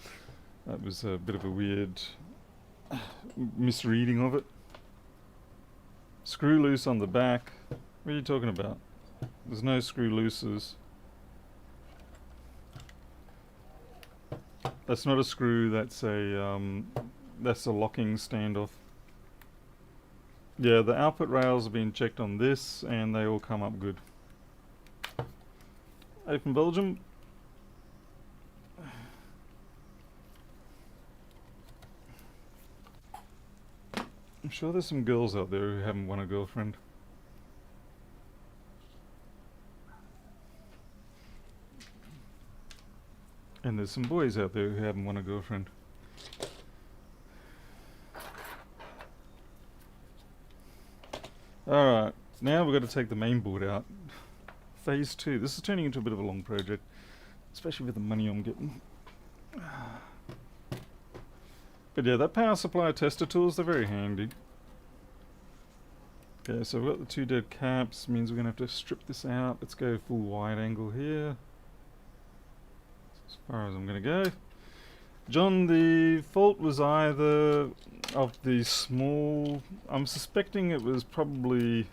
That was a bit of a weird misreading of it. Screw loose on the back. What are you talking about? There's no screw looses. That's not a screw, that's a locking standoff. Yeah, the output rails have been checked on this and they all come up good. Hey from Belgium. I'm sure there's some girls out there who haven't won a girlfriend. And there's some boys out there who haven't won a girlfriend. Alright, now we've got to take the main board out. Phase 2. This is turning into a bit of a long project, especially with the money I'm getting. But yeah, that power supply tester tools, they're very handy. Okay, so we've got the 2 dead caps, means we're going to have to strip this out. Let's go full wide angle here. As far as I'm going to go. John, the fault was either of the small... I'm suspecting it was probably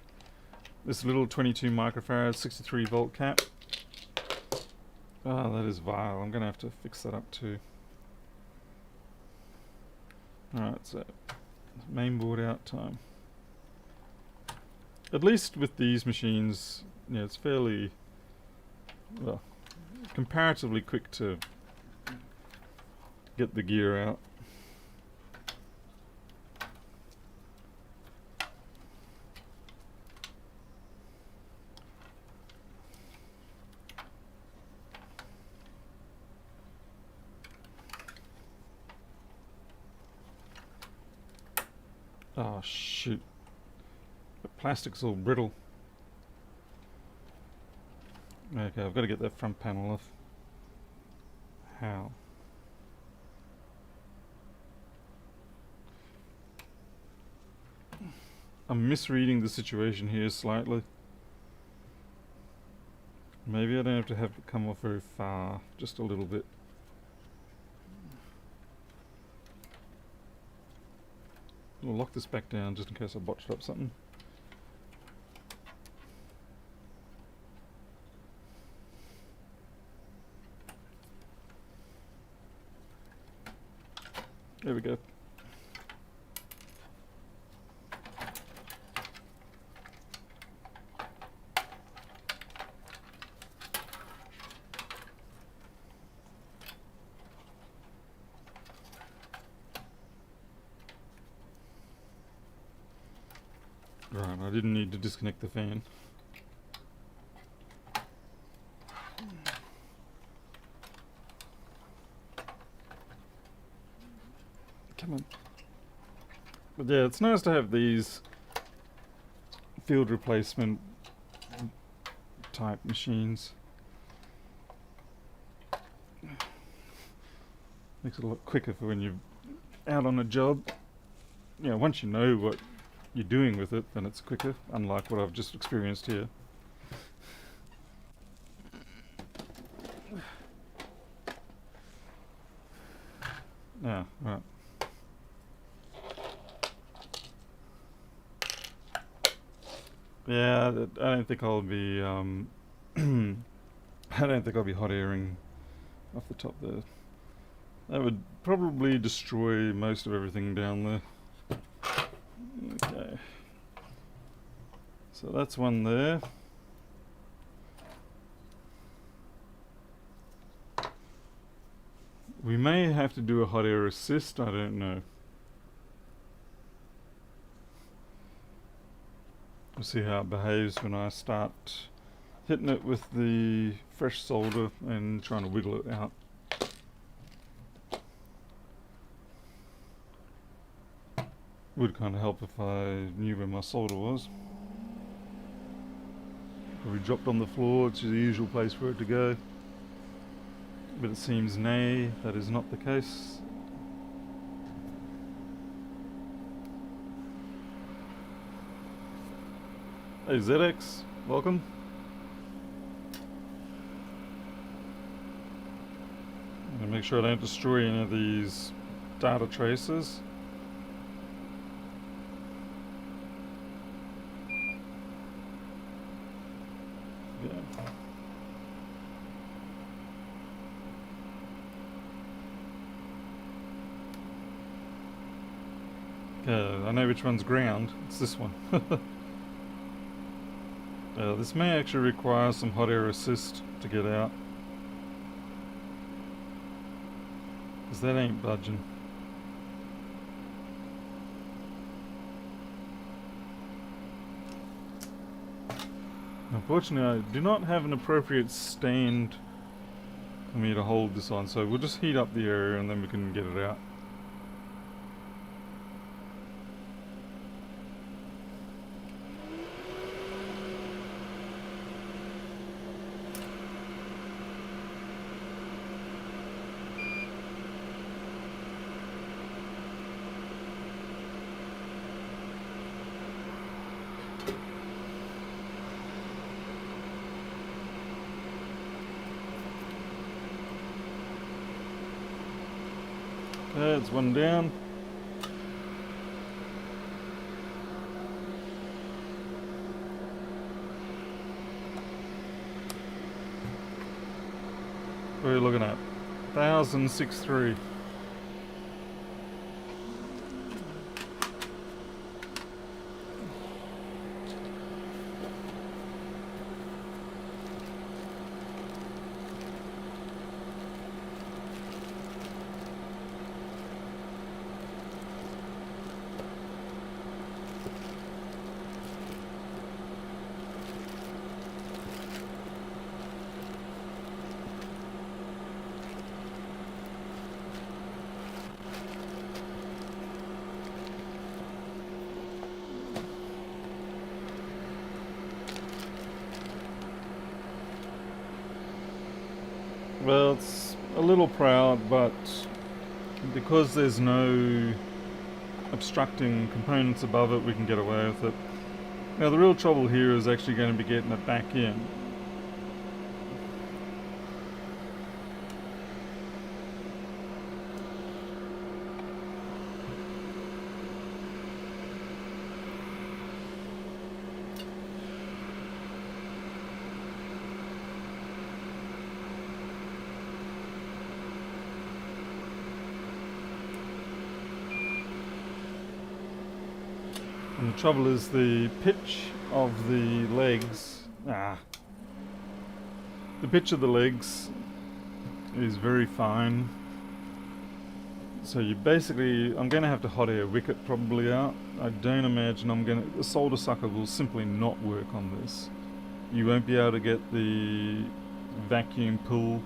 this little 22 microfarad 63 volt cap. Oh, that is vile. I'm going to have to fix that up too. Alright, so mainboard out time. At least with these machines, yeah, it's fairly, well, comparatively quick to get the gear out. Oh shoot, the plastic's all brittle. Okay, I've got to get that front panel off. How? I'm misreading the situation here slightly. Maybe I don't have to have it come off very far, just a little bit. We'll lock this back down just in case I botched up something. There we go. Right, I didn't need to disconnect the fan. Come on. But yeah, it's nice to have these field replacement type machines. Makes it a lot quicker for when you're out on a job. You know, once you know what you're doing with it, then it's quicker, unlike what I've just experienced here. Ah, right. Yeah, I don't think I'll be, I don't think I'll be hot airing off the top there. That would probably destroy most of everything down there. Okay. So that's one there. We may have to do a hot air assist, I don't know. We'll see how it behaves when I start hitting it with the fresh solder and trying to wiggle it out. Would kind of help if I knew where my solder was. Probably dropped on the floor, which is the usual place for it to go. But it seems nay, that is not the case. Hey ZX, welcome. I'm gonna make sure I don't destroy any of these data traces. I know which one's ground. It's this one. This may actually require some hot air assist to get out, because that ain't budging. Unfortunately, I do not have an appropriate stand for me to hold this on, so we'll just heat up the area and then we can get it out. That's one down. What are you looking at? 1063. Well, it's a little proud, but because there's no obstructing components above it, we can get away with it. Now the real trouble here is actually going to be getting it back in. And the trouble is the pitch of the legs, the pitch of the legs is very fine. So you basically, I'm going to have to hot air wick it probably out. I don't imagine the solder sucker will simply not work on this. You won't be able to get the vacuum pull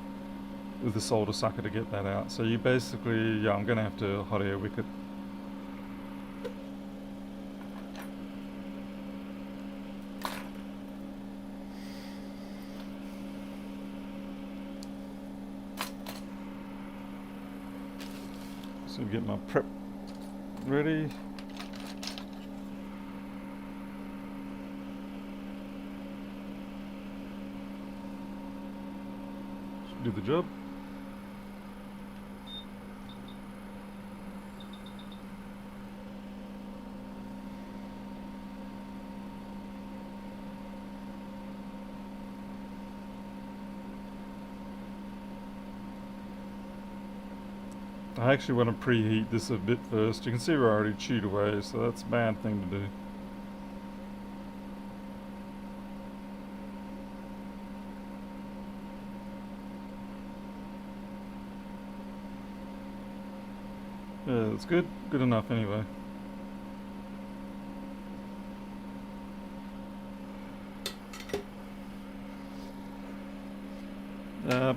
with the solder sucker to get that out. So you basically, yeah, I'm going to have to hot air wick it. So get my prep ready. Should do the job. I actually want to preheat this a bit first. You can see we're already chewed away, so that's a bad thing to do. Yeah, it's good. Good enough anyway.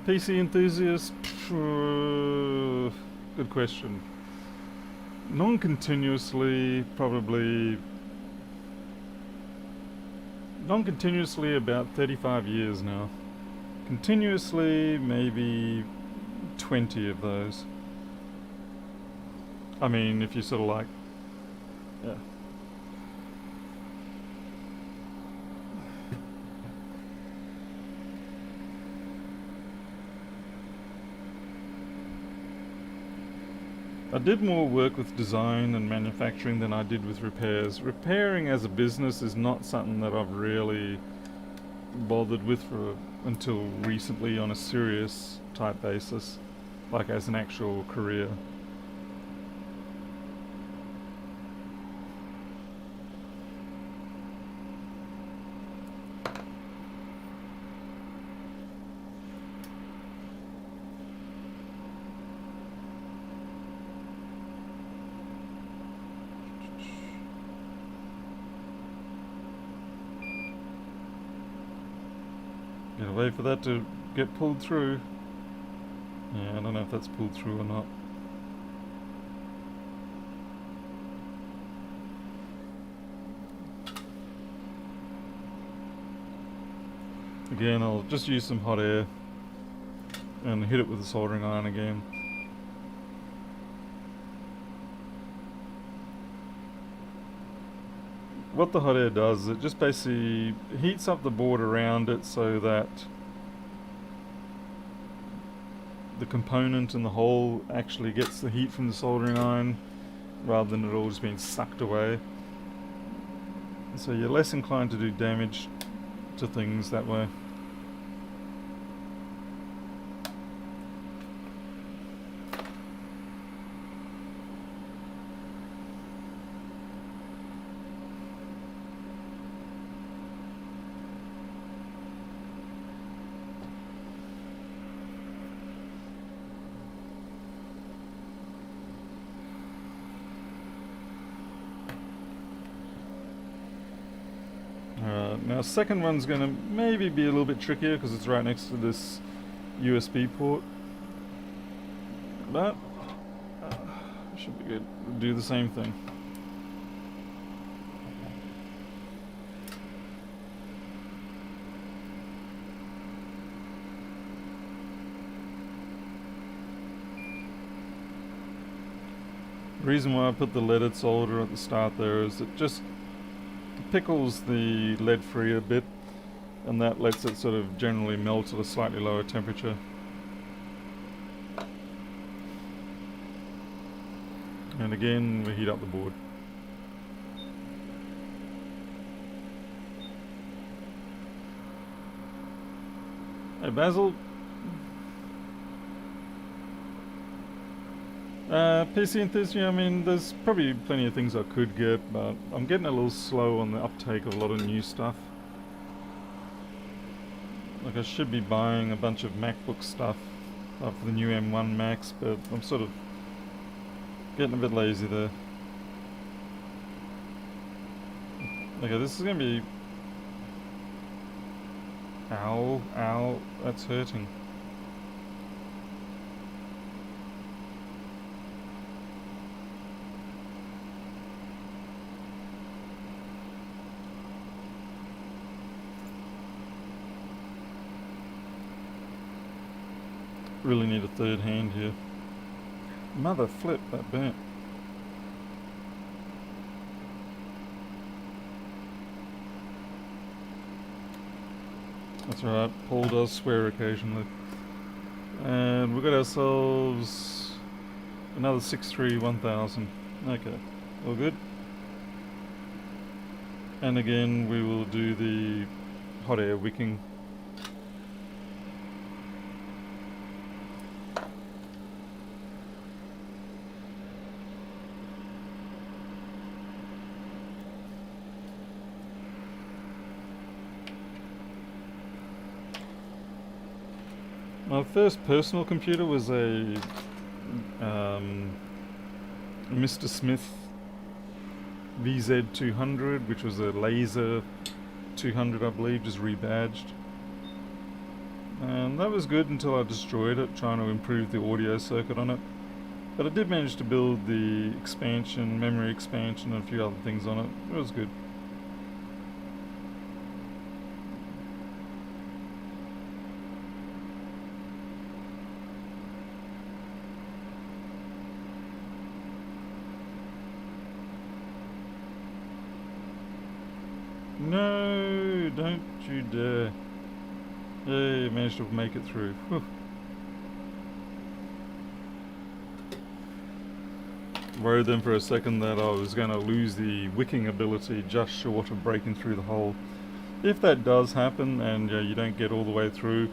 PC enthusiast? Good question. Non-continuously, probably... Non-continuously about 35 years now. Continuously, maybe 20 of those. I mean, if you sort of like... Yeah. I did more work with design and manufacturing than I did with repairs. Repairing as a business is not something that I've really bothered with until recently on a serious type basis, like as an actual career. Gotta wait for that to get pulled through. Yeah, I don't know if that's pulled through or not. Again, I'll just use some hot air and hit it with a soldering iron again. What the hot air does is it just basically heats up the board around it so that the component in the hole actually gets the heat from the soldering iron rather than it all just being sucked away. So you're less inclined to do damage to things that way. Now second one's going to maybe be a little bit trickier because it's right next to this USB port, but should be good. We'll do the same thing. The reason why I put the leaded solder at the start there is it just pickles the lead free a bit, and that lets it sort of generally melt at a slightly lower temperature. And again, we heat up the board. Hey Basil. PC enthusiast, I mean, there's probably plenty of things I could get, but I'm getting a little slow on the uptake of a lot of new stuff. Like I should be buying a bunch of MacBook stuff for the new M1 Macs, but I'm sort of Getting a bit lazy there. Okay, this is gonna be... Ow, ow, that's hurting. Really need a third hand here. Mother flip, that burnt. That's alright, Paul does swear occasionally. And we got ourselves another 631,000. Okay, all good. And again, we will do the hot air wicking. My first personal computer was a Mr. Smith VZ200, which was a laser 200, I believe, just rebadged. And that was good until I destroyed it, trying to improve the audio circuit on it. But I did manage to build the expansion, memory expansion, and a few other things on it. It was good. No, don't you dare. Yay, managed to make it through. Whew. Worried then for a second that I was going to lose the wicking ability just short of breaking through the hole. If that does happen and you don't get all the way through,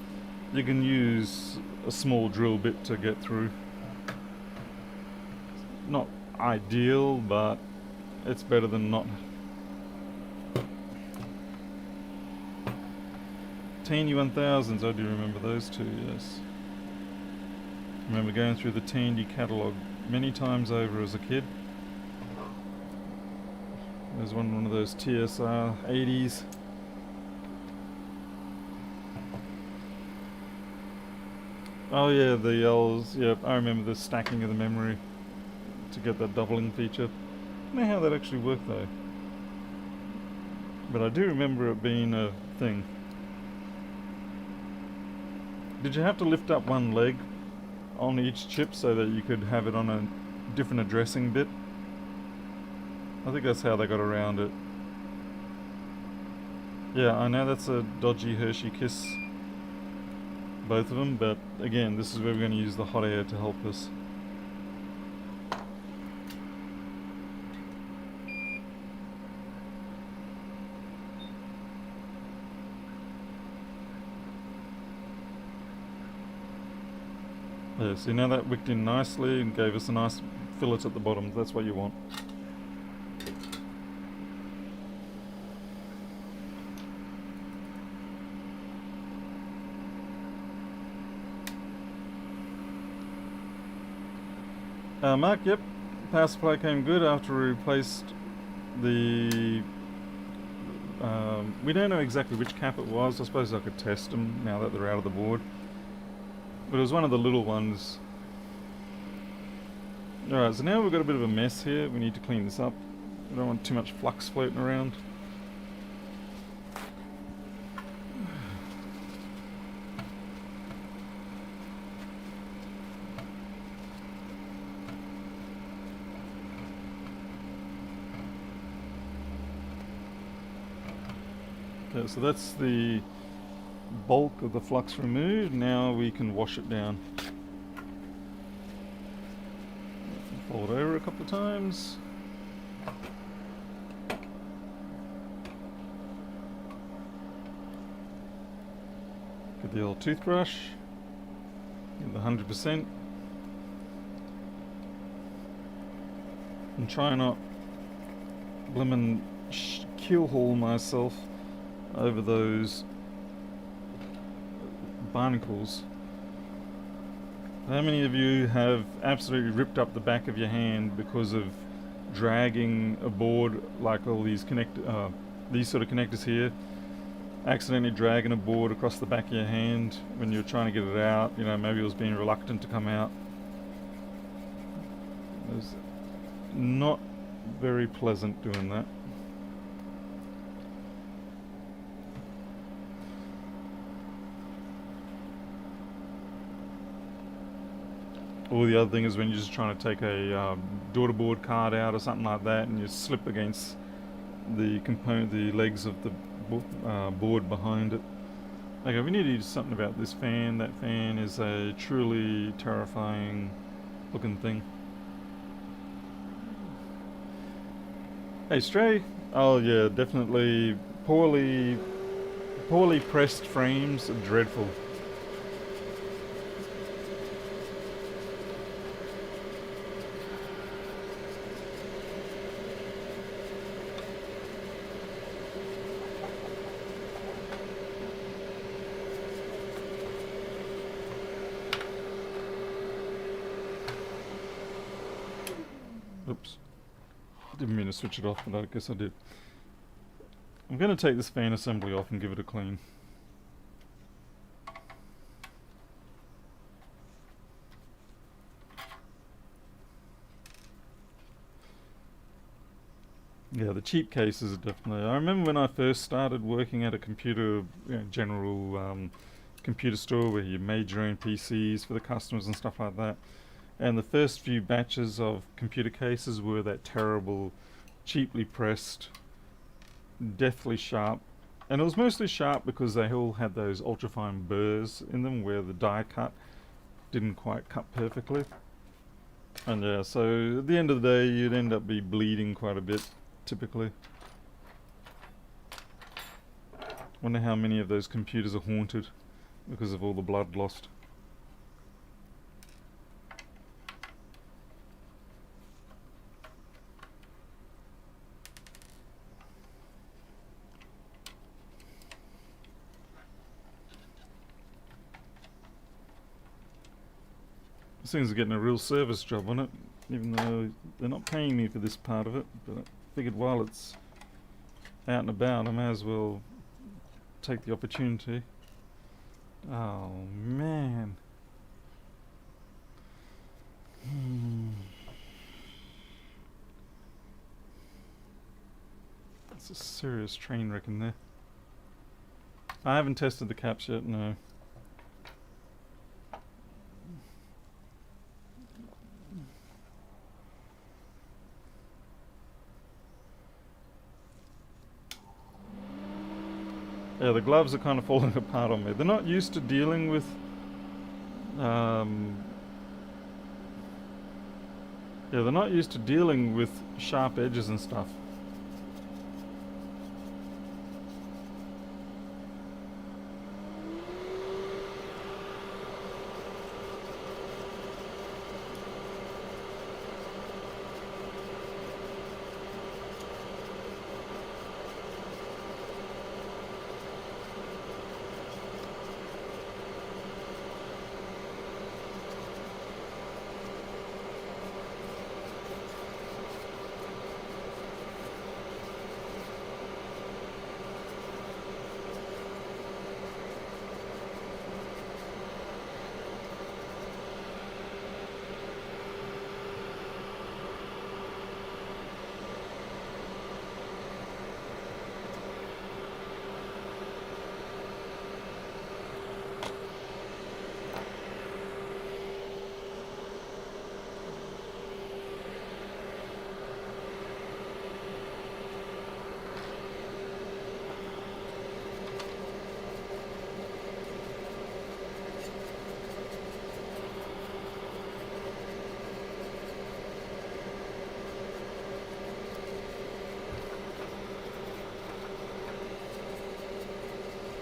you can use a small drill bit to get through. Not ideal, but it's better than not. Tandy 1000s, I do remember those two, yes. I remember going through the Tandy catalogue many times over as a kid. There's one of those TSR 80s. Oh yeah, the L's, yeah, I remember the stacking of the memory to get that doubling feature. I don't know how that actually worked though. But I do remember it being a thing. Did you have to lift up one leg on each chip so that you could have it on a different addressing bit? I think that's how they got around it. Yeah, I know that's a dodgy Hershey Kiss, both of them, but again, this is where we're going to use the hot air to help us. Yeah, see now that wicked in nicely and gave us a nice fillet at the bottom. That's what you want. Mark, yep, power supply came good after we replaced the... we don't know exactly which cap it was. I suppose I could test them now that they're out of the board. But it was one of the little ones. Alright, so now we've got a bit of a mess here. We need to clean this up. We don't want too much flux floating around. Okay, so that's the bulk of the flux removed. Now we can wash it down. Fold it over a couple of times. Get the old toothbrush. Get the 100%. And try not blimmin' keelhaul myself over those barnacles. How many of you have absolutely ripped up the back of your hand because of dragging a board like all these these sort of connectors here, accidentally dragging a board across the back of your hand when you're trying to get it out, you know, maybe it was being reluctant to come out. It was not very pleasant doing that. Or the other thing is when you're just trying to take a daughter board card out or something like that, and you slip against the legs of the board behind it. Okay, we need to do something about this fan. That fan is a truly terrifying looking thing. Hey, Stray. Oh yeah, definitely poorly pressed frames are dreadful. Oops. Didn't mean to switch it off, but I guess I did. I'm going to take this fan assembly off and give it a clean. Yeah, the cheap cases are definitely... I remember when I first started working at a general computer store where you made your own PCs for the customers and stuff like that. And the first few batches of computer cases were that terrible, cheaply pressed, deathly sharp. And it was mostly sharp because they all had those ultrafine burrs in them where the die cut didn't quite cut perfectly. And yeah, so at the end of the day you'd end up bleeding quite a bit, typically. Wonder how many of those computers are haunted because of all the blood lost. This thing's getting a real service job on it, even though they're not paying me for this part of it, but I figured while it's out and about I may as well take the opportunity. Oh man. That's a serious train wreck in there. I haven't tested the caps yet, no. Yeah, the gloves are kind of falling apart on me. They're not used to dealing with yeah, they're not used to dealing with sharp edges and stuff.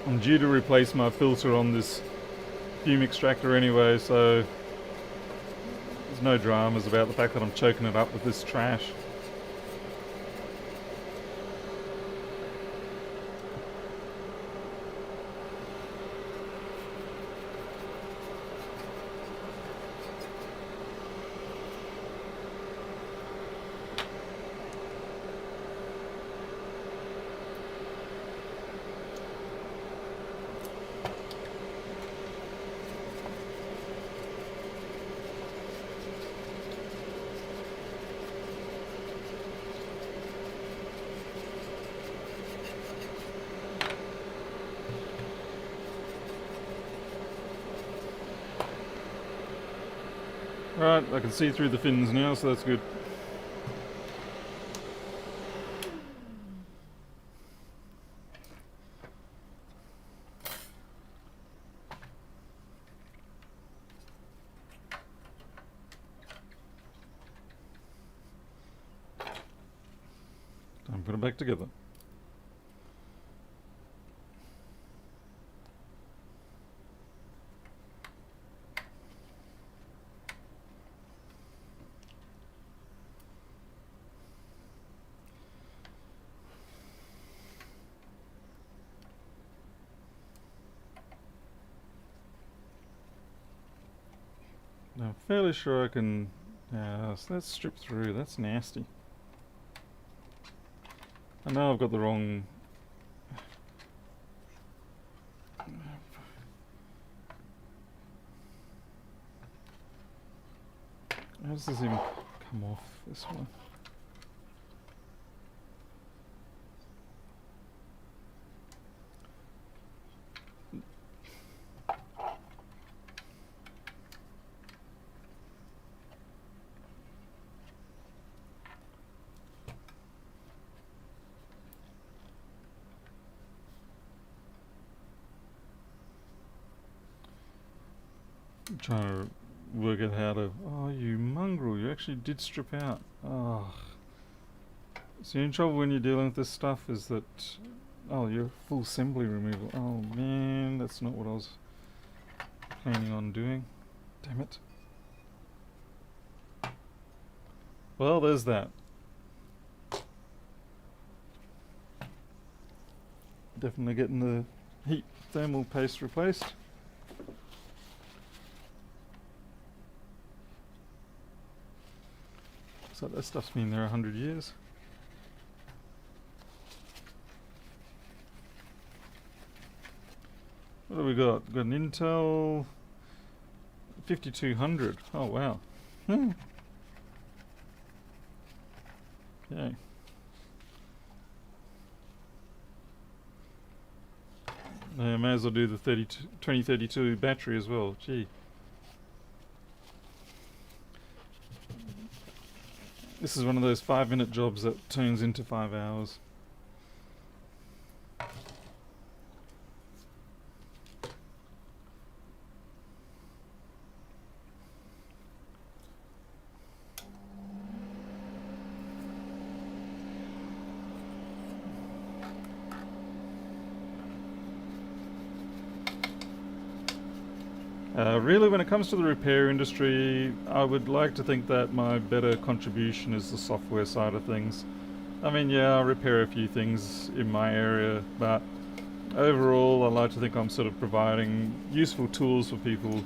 I'm due to replace my filter on this fume extractor anyway, so there's no dramas about the fact that I'm choking it up with this trash. Right, I can see through the fins now, so that's good. Time to put it back together. Now, I'm fairly sure I can... so that's stripped through. That's nasty. I know I've got the wrong... How does this even come off, this one? I'm trying to work out how to... Oh, you mongrel, you actually did strip out. Oh. So you're in trouble when you're dealing with this stuff is that... Oh, you're full assembly removal. Oh man, that's not what I was planning on doing. Damn it. Well, there's that. Definitely getting the heat thermal paste replaced. So that stuff's been there 100 years. What have we got? We've got an Intel 5200. Oh wow. Okay. I may as well do the 2032 battery as well. Gee. This is one of those 5-minute jobs that turns into 5 hours. Really, when it comes to the repair industry, I would like to think that my better contribution is the software side of things. I mean, yeah, I repair a few things in my area, but overall I like to think I'm sort of providing useful tools for people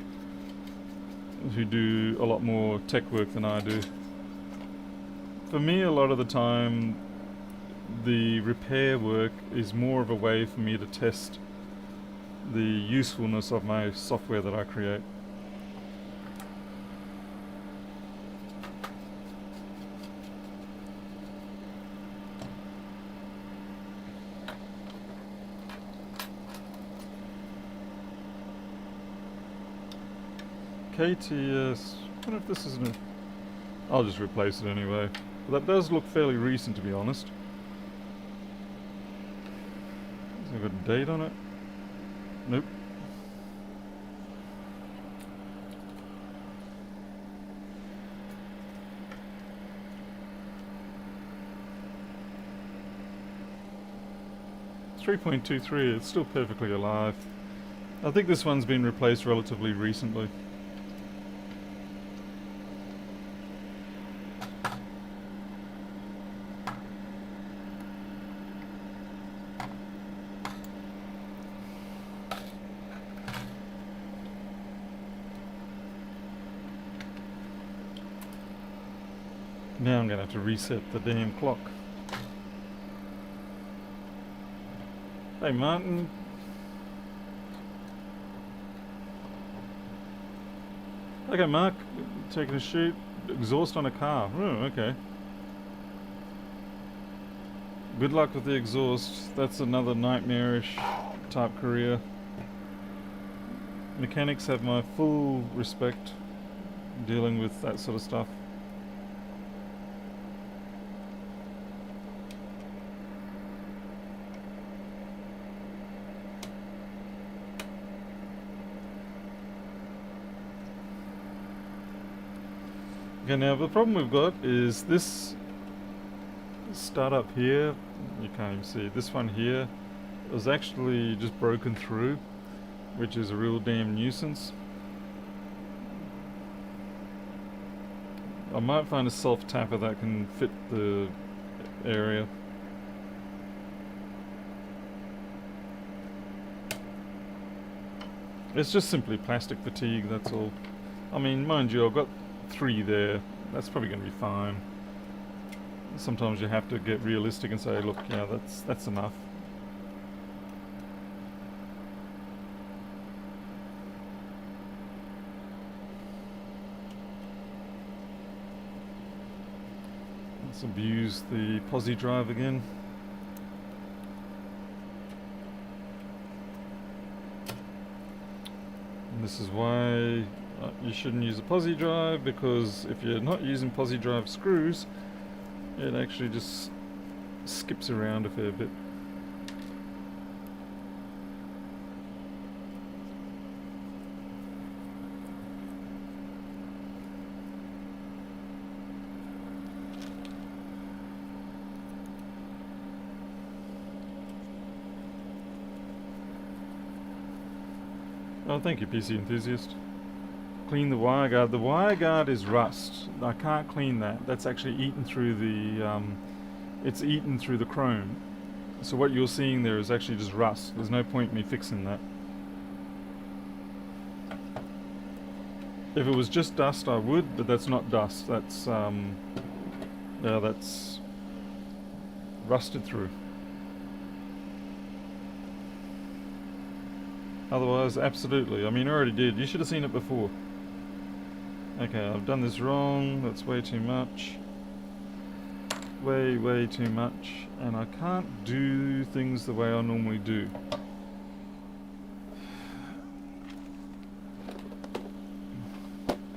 who do a lot more tech work than I do. For me, a lot of the time, the repair work is more of a way for me to test the usefulness of my software that I create. KTS, I wonder if this isn't a... I'll just replace it anyway. But that does look fairly recent, to be honest. Has it got a date on it? Nope. It's 3.23, it's still perfectly alive. I think this one's been replaced relatively recently. Now I'm going to have to reset the damn clock. Hey Martin. Okay Mark, taking a shoot. Exhaust on a car. Oh, okay. Good luck with the exhaust. That's another nightmarish type career. Mechanics have my full respect. dealing with that sort of stuff. Okay, now the problem we've got is this startup here, you can't even see it, this one here was actually just broken through, which is a real damn nuisance. I might find a self-tapper that can fit the area. It's just simply plastic fatigue, that's all. I mean, mind you, I've got 3 there. That's probably going to be fine. Sometimes you have to get realistic and say, look, yeah, that's enough. Let's abuse the posi drive again. And this is why you shouldn't use a posi drive, because if you're not using posi drive screws, it actually just skips around a fair bit. Oh, thank you, PC enthusiast. Clean the wire guard. The wire guard is rust. I can't clean that. That's actually eaten through the it's eaten through the chrome. So what you're seeing there is actually just rust. There's no point in me fixing that. If it was just dust, I would, but that's not dust. That's yeah, that's rusted through. Otherwise, absolutely. I mean, I already did. You should have seen it before. Okay, I've done this wrong. That's way too much. Way too much. And I can't do things the way I normally do.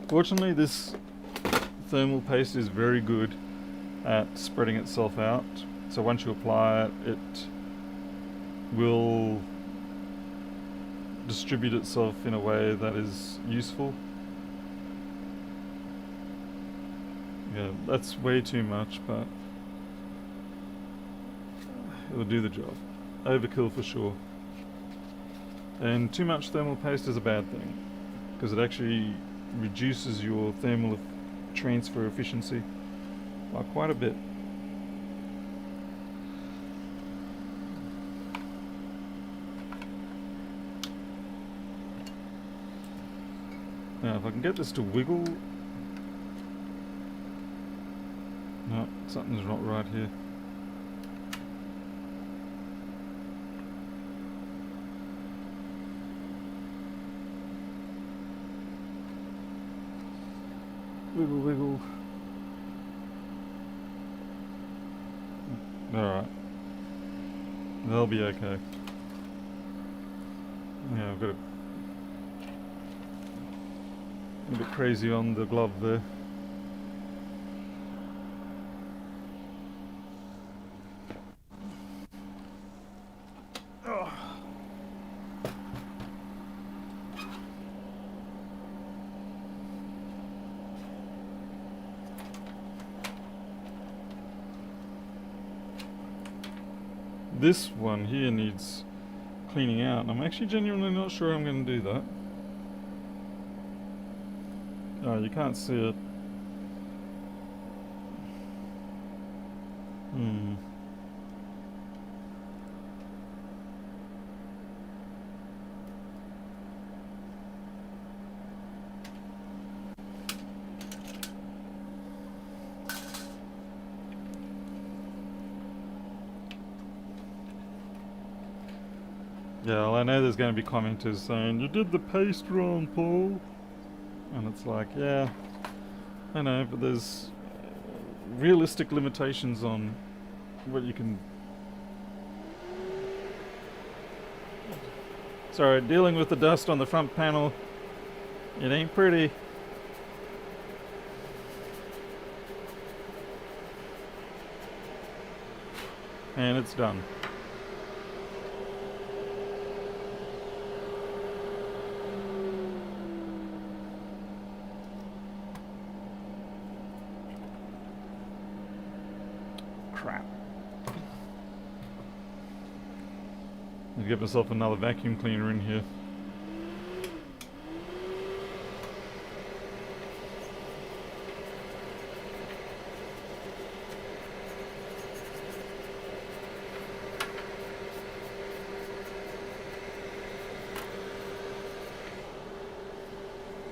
Fortunately, this thermal paste is very good at spreading itself out. So once you apply it, it will distribute itself in a way that is useful. Yeah, that's way too much, but it'll do the job. Overkill for sure. And too much thermal paste is a bad thing, because it actually reduces your thermal transfer efficiency by quite a bit. Now if I can get this to wiggle... No, something's not right here. Wiggle, wiggle. Alright. They'll be okay. Yeah, I've got a bit crazy on the glove there. Oh. This one here needs cleaning out, and I'm actually genuinely not sure I'm going to do that. Oh, you can't see it. Yeah, well, I know there's going to be commenters saying, you did the paste wrong, Paul. And it's like, yeah, I know, but there's realistic limitations on what you can... Sorry, dealing with the dust on the front panel, it ain't pretty. And it's done. Crap. I'll get myself another vacuum cleaner in here.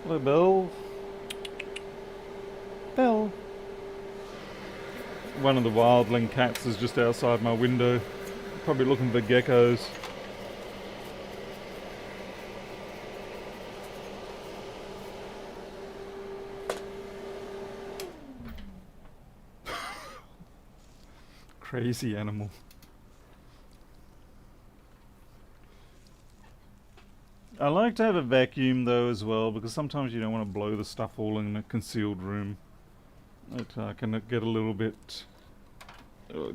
Hello, Belle. Belle. One of the wildling cats is just outside my window, probably looking for geckos. Crazy animal. I like to have a vacuum though as well, because sometimes you don't want to blow the stuff all in a concealed room. It can get a little bit...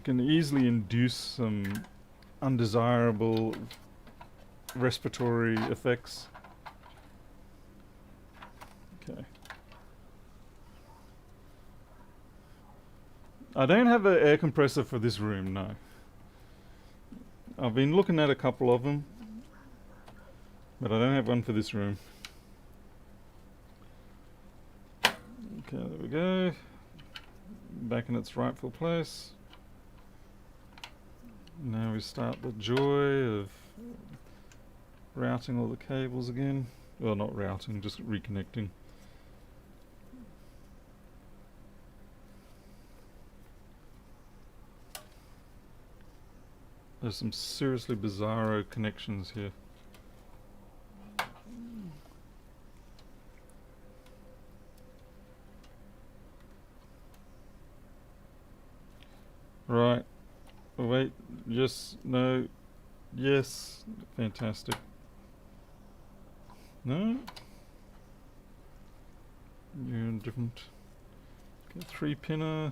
can easily induce some undesirable respiratory effects. Okay. I don't have an air compressor for this room, no. I've been looking at a couple of them, but I don't have one for this room. Okay, there we go. Back in its rightful place. Now we start the joy of routing all the cables again. Well, not routing, just reconnecting. There's some seriously bizarro connections here. Right. Wait. Yes. No. Yes. Fantastic. No. You're different. Okay, 3-pinner.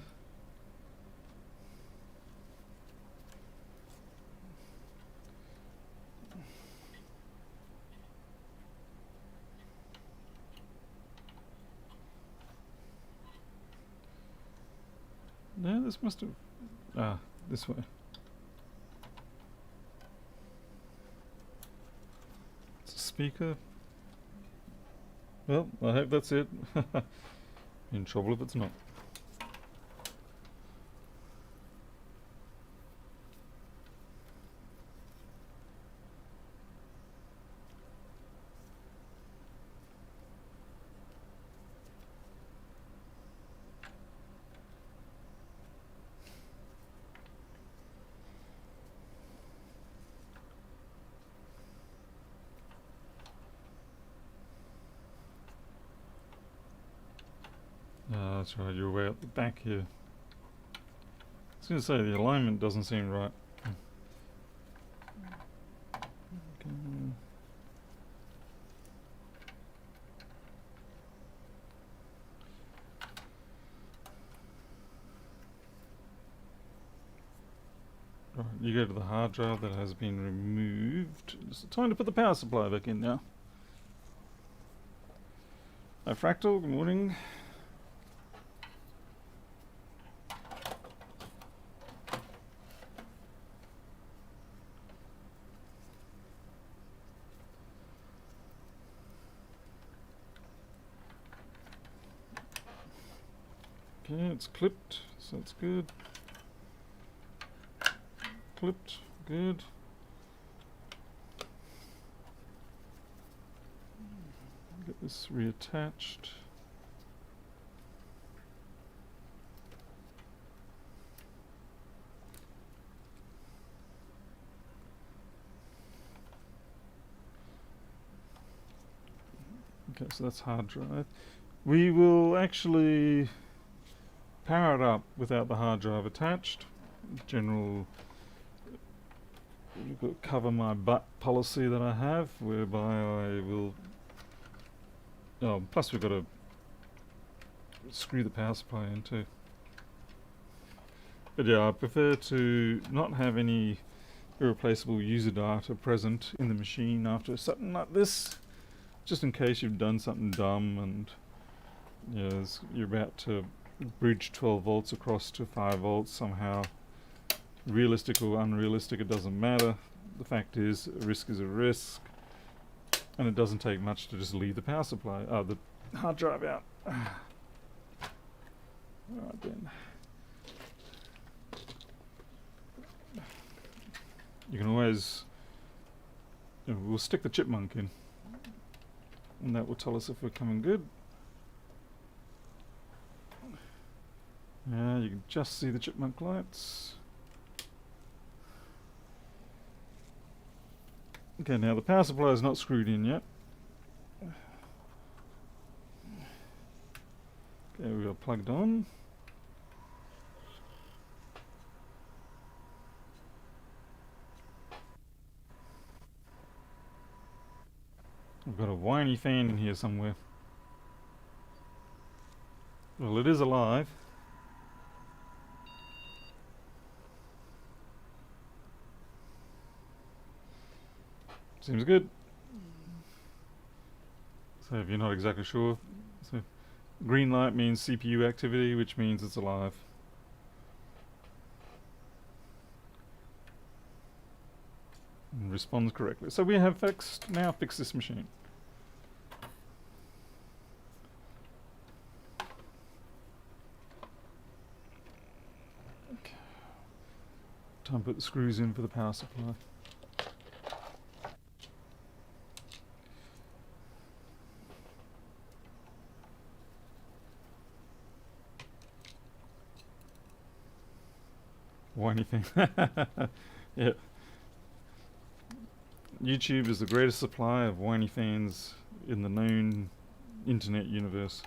No, this must have... Ah, this way. It's a speaker. Well, I hope that's it. In trouble if it's not. That's right, you're way at the back here. I was going to say, the alignment doesn't seem right. Okay. Right, you go to the hard drive that has been removed. It's time to put the power supply back in now. Hi Fractal, good morning. Okay, it's clipped, so that's good. Clipped, good. Get this reattached. Okay, so that's hard drive. We will actually power it up without the hard drive attached. General cover my butt policy that I have, whereby I will... Oh, plus we've got to screw the power supply in too. But yeah, I prefer to not have any irreplaceable user data present in the machine after something like this, just in case you've done something dumb and you're about to bridge 12 volts across to 5 volts somehow. Realistic or unrealistic, it doesn't matter. The fact is, a risk is a risk, and it doesn't take much to just leave the power supply, the hard drive out. Alright then. You can always, we'll stick the chipmunk in, and that will tell us if we're coming good. Yeah, you can just see the chipmunk lights. Okay, now the power supply is not screwed in yet. Okay, we are plugged on. We've got a whiny fan in here somewhere. Well, it is alive. Seems good. So if you're not exactly sure, so green light means CPU activity, which means it's alive. And responds correctly. So we have now fixed this machine. Okay. Time to put the screws in for the power supply. Whiny thing. Yeah. YouTube is the greatest supply of whiny fans in the known internet universe.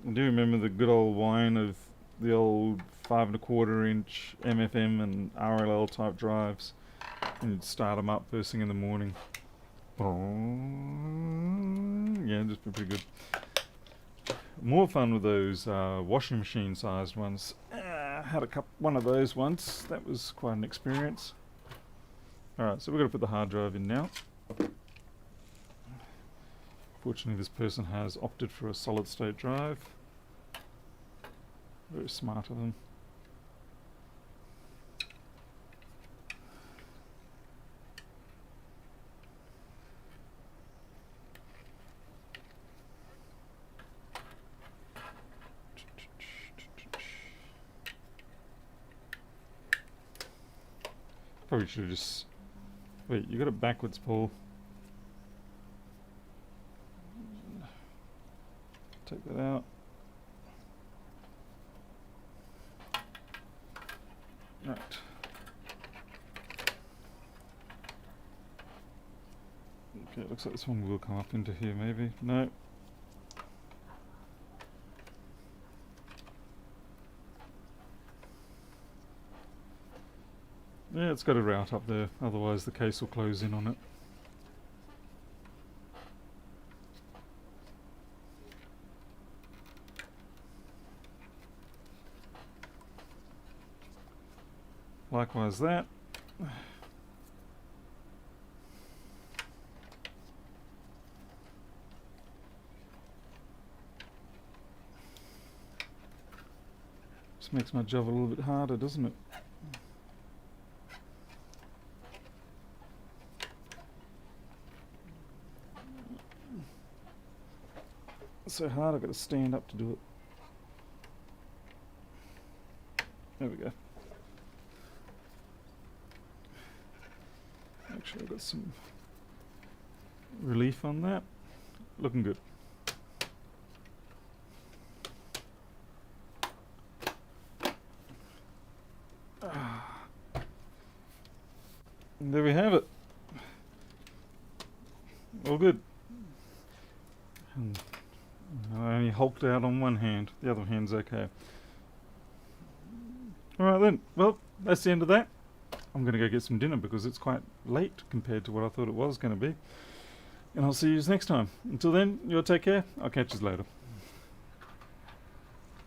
I do remember the good old whine of the old 5 1/4 inch MFM and RLL type drives, and you'd start them up first thing in the morning. Yeah, just pretty good. More fun with those washing machine sized ones. Had one of those once. That was quite an experience. Alright, so we're going to put the hard drive in now. Fortunately, this person has opted for a solid state drive. Very smart of them. Probably should have just... Wait, you got it backwards, Paul. Take that out. Right. Okay, it looks like this one will come up into here maybe. No. Yeah, it's got a route up there, otherwise the case will close in on it. Likewise that. Just makes my job a little bit harder, doesn't it? It's so hard, I've got to stand up to do it. There we go. Actually, I've got some relief on that. Looking good. And there we have it. All good. And I only hulked out on one hand. The other hand's okay. Alright then. Well, that's the end of that. I'm going to go get some dinner because it's quite late compared to what I thought it was going to be. And I'll see you next time. Until then, you'll take care. I'll catch you later.